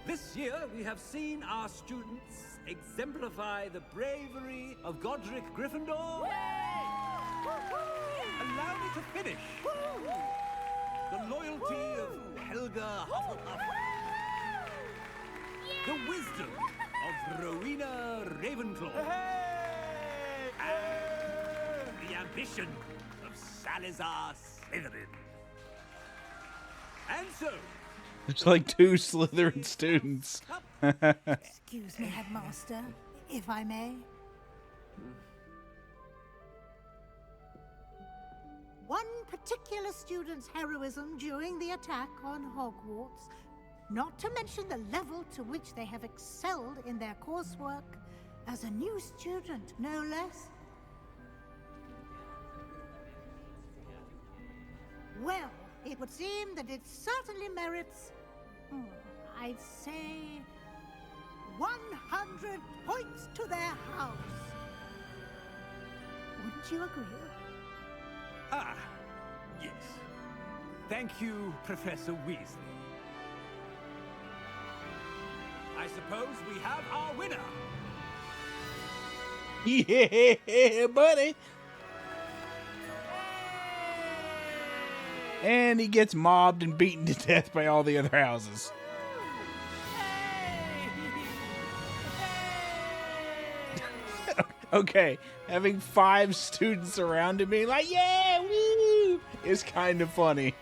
This year, we have seen our students exemplify the bravery of Godric Gryffindor. Allow me to finish. The loyalty of Helga Hufflepuff. The wisdom of Rowena Ravenclaw. And the ambition of Salazar Slytherin. And so, There's like 2 Slytherin students. Excuse me, Headmaster, if I may. One particular student's heroism during the attack on Hogwarts, not to mention the level to which they have excelled in their coursework, as a new student, no less. Well, it would seem that it certainly merits, I'd say, 100 points to their house. Wouldn't you agree? Ah, yes. Thank you, Professor Weasley. I suppose we have our winner. Yeah, buddy. And he gets mobbed and beaten to death by all the other houses. Okay, having 5 students surrounding me like, yeah, woo, is kind of funny.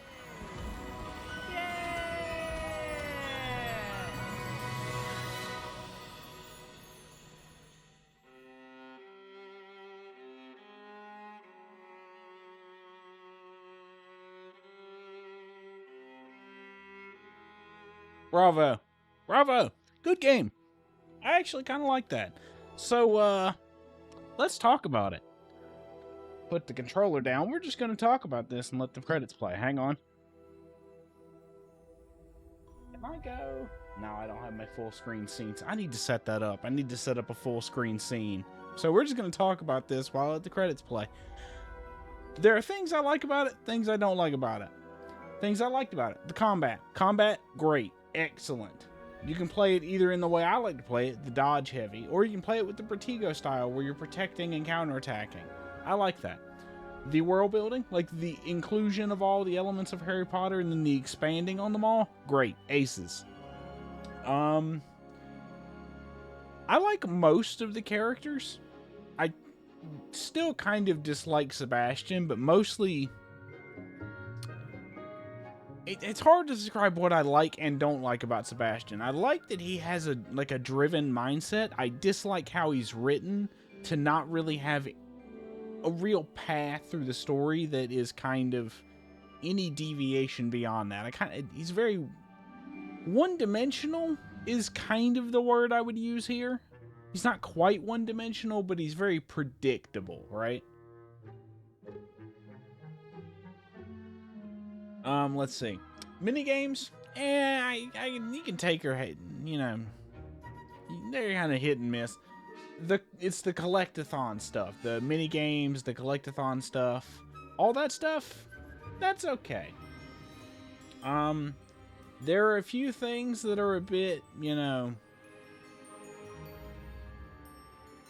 Bravo. Bravo. Good game. I actually kind of like that. So, let's talk about it. Put the controller down. We're just going to talk about this and let the credits play. Hang on. Can I go? No, I don't have my full screen scenes. I need to set that up. I need to set up a full screen scene. So we're just going to talk about this while I let the credits play. There are things I like about it, things I don't like about it. Things I liked about it. The combat. Combat, great. Excellent. You can play it either in the way I like to play it, the dodge heavy, or you can play it with the Vertigo style where you're protecting and counterattacking. I like that. The world building, like the inclusion of all the elements of Harry Potter and then the expanding on them all, great. Aces. I like most of the characters. I still kind of dislike Sebastian, but mostly it's hard to describe what I like and don't like about Sebastian. I like that he has a driven mindset. I dislike how he's written to not really have a real path through the story that is kind of any deviation beyond that. He's very one-dimensional is kind of the word I would use here. He's not quite one-dimensional, but he's very predictable, right? Let's see. Minigames? You can take or hit, you know. They're kind of hit and miss. It's the collectathon stuff. The minigames, the collectathon stuff. All that stuff, that's okay. There are a few things that are a bit, you know,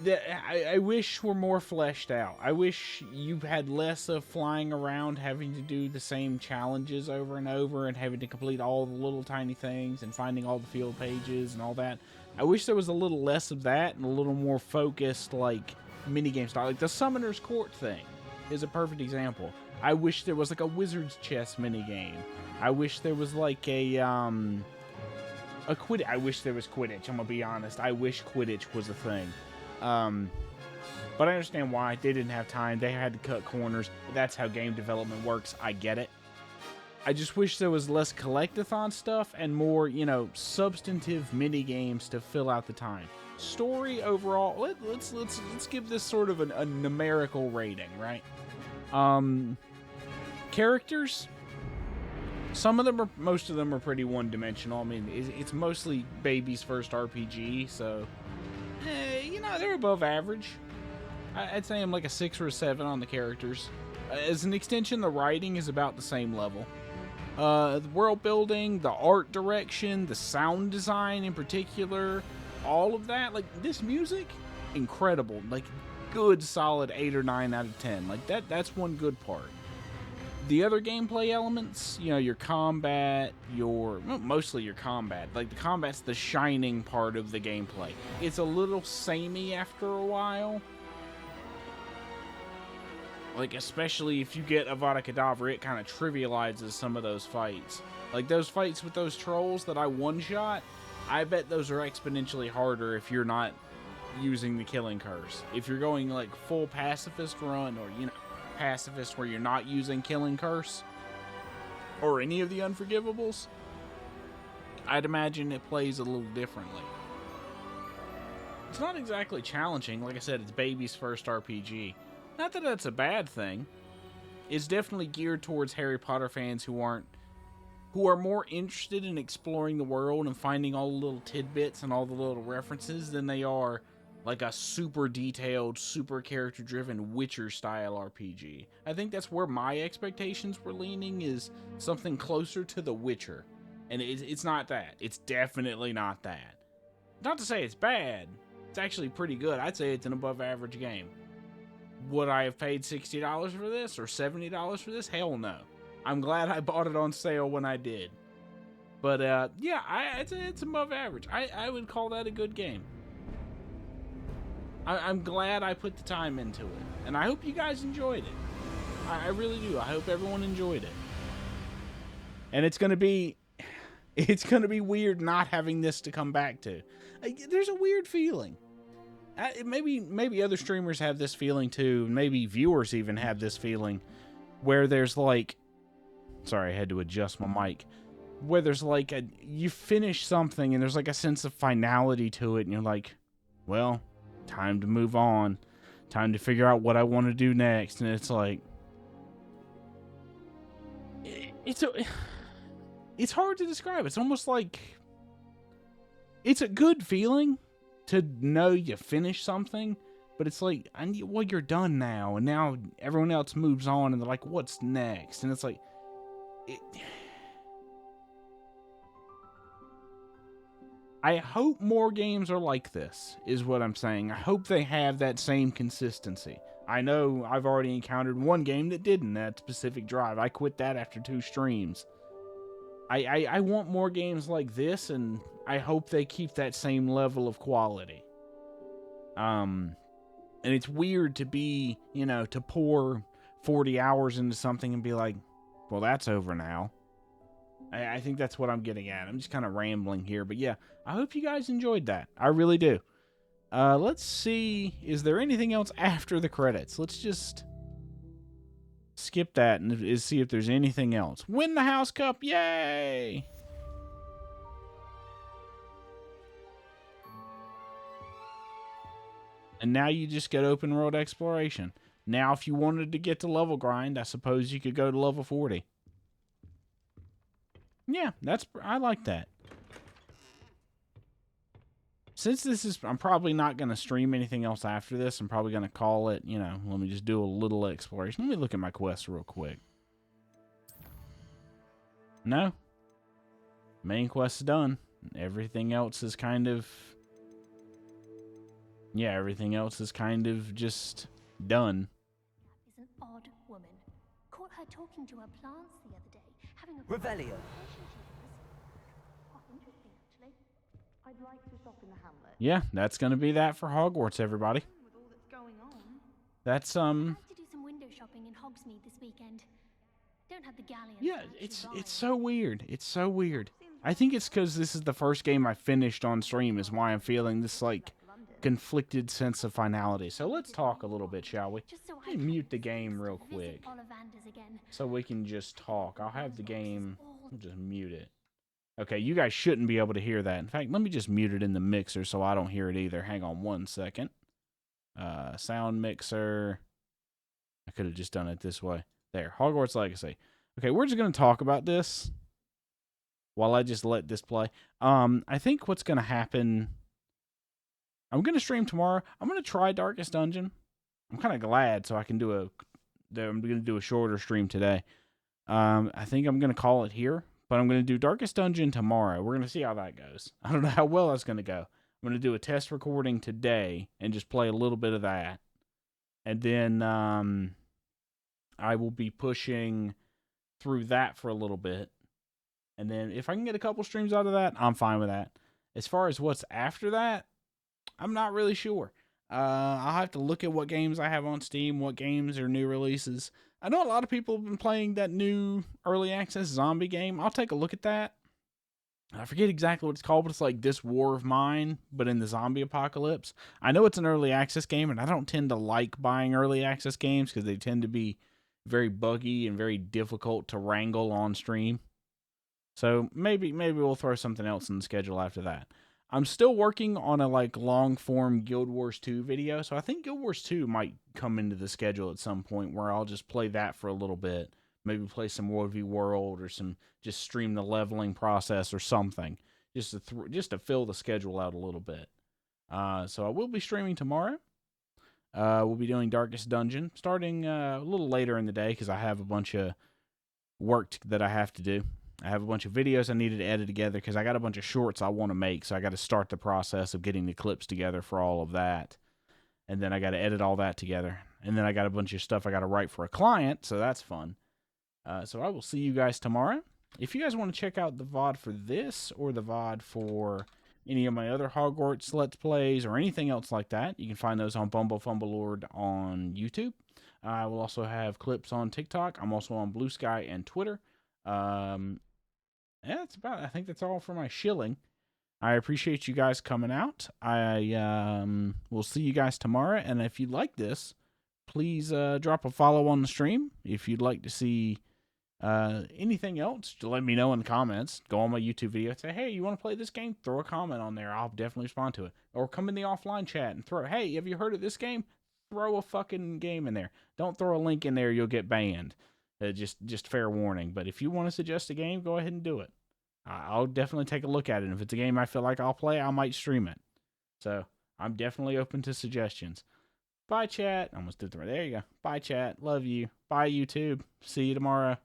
that I wish were more fleshed out. I wish you had less of flying around, having to do the same challenges over and over, and having to complete all the little tiny things, and finding all the field pages and all that. I wish there was a little less of that, and a little more focused, like, minigame style. Like, the Summoner's Court thing is a perfect example. I wish there was, like, a Wizard's Chess minigame. I wish there was, like, I wish there was Quidditch, I'm gonna be honest. I wish Quidditch was a thing. But I understand why. They didn't have time. They had to cut corners. That's how game development works. I get it. I just wish there was less collectathon stuff and more, you know, substantive mini games to fill out the time. Story overall, let's give this sort of a numerical rating, right? Characters, most of them are pretty one-dimensional. I mean, it's mostly baby's first RPG, so you know, they're above average. I'd say I'm like a 6 or a 7 on the characters. As an extension, the writing is about the same level. The world building, the art direction, the sound design in particular, all of that, like this music, incredible. Like good solid 8 or 9 out of 10. Like that's one good part. The other gameplay elements, you know, your combat, mostly your combat. Like the combat's the shining part of the gameplay. It's a little samey after a while. Like, especially if you get Avada Kedavra, it kind of trivializes some of those fights. Like, those fights with those trolls that I one-shot, I bet those are exponentially harder if you're not using the killing curse. If you're going, like, full pacifist run, or, you know, pacifist where you're not using killing curse, or any of the unforgivables, I'd imagine it plays a little differently. It's not exactly challenging. Like I said, it's baby's first RPG. Not that that's a bad thing. It's definitely geared towards Harry Potter fans who are more interested in exploring the world and finding all the little tidbits and all the little references than they are like a super detailed, super character-driven Witcher-style RPG. I think that's where my expectations were leaning, is something closer to The Witcher. And it's not that. It's definitely not that. Not to say it's bad. It's actually pretty good. I'd say it's an above-average game. Would I have paid $60 for this or $70 for this? Hell no. I'm glad I bought it on sale when I did. But yeah, it's above average. I would call that a good game. I'm glad I put the time into it. And I hope you guys enjoyed it. I really do. I hope everyone enjoyed it. And it's gonna be weird not having this to come back to. There's a weird feeling. Maybe other streamers have this feeling too. Maybe viewers even have this feeling where there's like, sorry, I had to adjust my mic. where there's like you finish something and there's like a sense of finality to it, and you're like, well, time to move on, time to figure out what I want to do next. And it's like, it's hard to describe. It's almost like it's a good feeling to know you finish something, but it's like, well, you're done now, and now everyone else moves on, and they're like, what's next? And it's like, I hope more games are like this, is what I'm saying. I hope they have that same consistency. I know I've already encountered one game that didn't, that Specific Drive. I quit that after 2 streams. I want more games like this, and I hope they keep that same level of quality. And it's weird to be, to pour 40 hours into something and be like, well, that's over now. I think that's what I'm getting at. I'm just kind of rambling here, but yeah, I hope you guys enjoyed that. I really do. Let's see, is there anything else after the credits? Let's just skip that and see if there's anything else. Win the House Cup, yay! And now you just get open world exploration. Now, if you wanted to get to level grind, I suppose you could go to level 40. Yeah, I like that. Since this is, I'm probably not going to stream anything else after this. I'm probably going to call it, let me just do a little exploration. Let me look at my quest real quick. No. Main quest is done. Everything else is kind of, everything else is kind of just done. Is an odd woman. Caught her talking to her plants the other day, having a Revelio. Quite interesting, actually. I'd like to stop in the hamlet. Yeah, that's going to be that for Hogwarts, everybody. With all that's going on. That's I'd like to do some window shopping in Hogsmeade this weekend. Don't have the galleon. Yeah, it's so weird. It's so weird. I think it's because this is the first game I finished on stream is why I'm feeling this, like, conflicted sense of finality. So let's talk a little bit, shall we? Let me mute the game real quick so we can just talk. I'll have the game, I'll just mute it. Okay, you guys shouldn't be able to hear that. In fact, let me just mute it in the mixer so I don't hear it either. Hang on 1 second. Sound mixer. I could have just done it this way. There, Hogwarts Legacy. Okay, we're just going to talk about this while I just let this play. I think what's going to happen, I'm going to stream tomorrow. I'm going to try Darkest Dungeon. I'm kind of glad so I can do I'm going to do a shorter stream today. I think I'm going to call it here, but I'm going to do Darkest Dungeon tomorrow. We're going to see how that goes. I don't know how well that's going to go. I'm going to do a test recording today and just play a little bit of that. And then I will be pushing through that for a little bit. And then if I can get a couple streams out of that, I'm fine with that. As far as what's after that, I'm not really sure. I'll have to look at what games I have on Steam, what games are new releases. I know a lot of people have been playing that new early access zombie game. I'll take a look at that. I forget exactly what it's called, but it's like This War of Mine, but in the zombie apocalypse. I know it's an early access game, and I don't tend to like buying early access games because they tend to be very buggy and very difficult to wrangle on stream. So maybe we'll throw something else in the schedule after that. I'm still working on a long form Guild Wars 2 video, so I think Guild Wars 2 might come into the schedule at some point where I'll just play that for a little bit. Maybe play some World v World or just stream the leveling process or something, just to fill the schedule out a little bit. So I will be streaming tomorrow. We'll be doing Darkest Dungeon starting a little later in the day because I have a bunch of work that I have to do. I have a bunch of videos I needed to edit together because I got a bunch of shorts I want to make, so I got to start the process of getting the clips together for all of that. And then I got to edit all that together. And then I got a bunch of stuff I got to write for a client, so that's fun. So I will see you guys tomorrow. If you guys want to check out the VOD for this or the VOD for any of my other Hogwarts Let's Plays or anything else like that, you can find those on bumblefumblelord on YouTube. I will also have clips on TikTok. I'm also on Blue Sky and Twitter. Yeah, I think that's all for my shilling. I appreciate you guys coming out. I will see you guys tomorrow. And if you like this, please drop a follow on the stream. If you'd like to see Anything else, let me know in the comments. Go on my YouTube video and say, hey, you want to play this game? Throw a comment on there. I'll definitely respond to it. Or come in the offline chat and throw, hey, have you heard of this game? Throw a fucking game in there. Don't throw a link in there. You'll get banned. Just fair warning. But if you want to suggest a game, go ahead and do it. I'll definitely take a look at it. And if it's a game I feel like I'll play, I might stream it. So I'm definitely open to suggestions. Bye, chat. Almost did the right. There you go. Bye, chat. Love you. Bye, YouTube. See you tomorrow.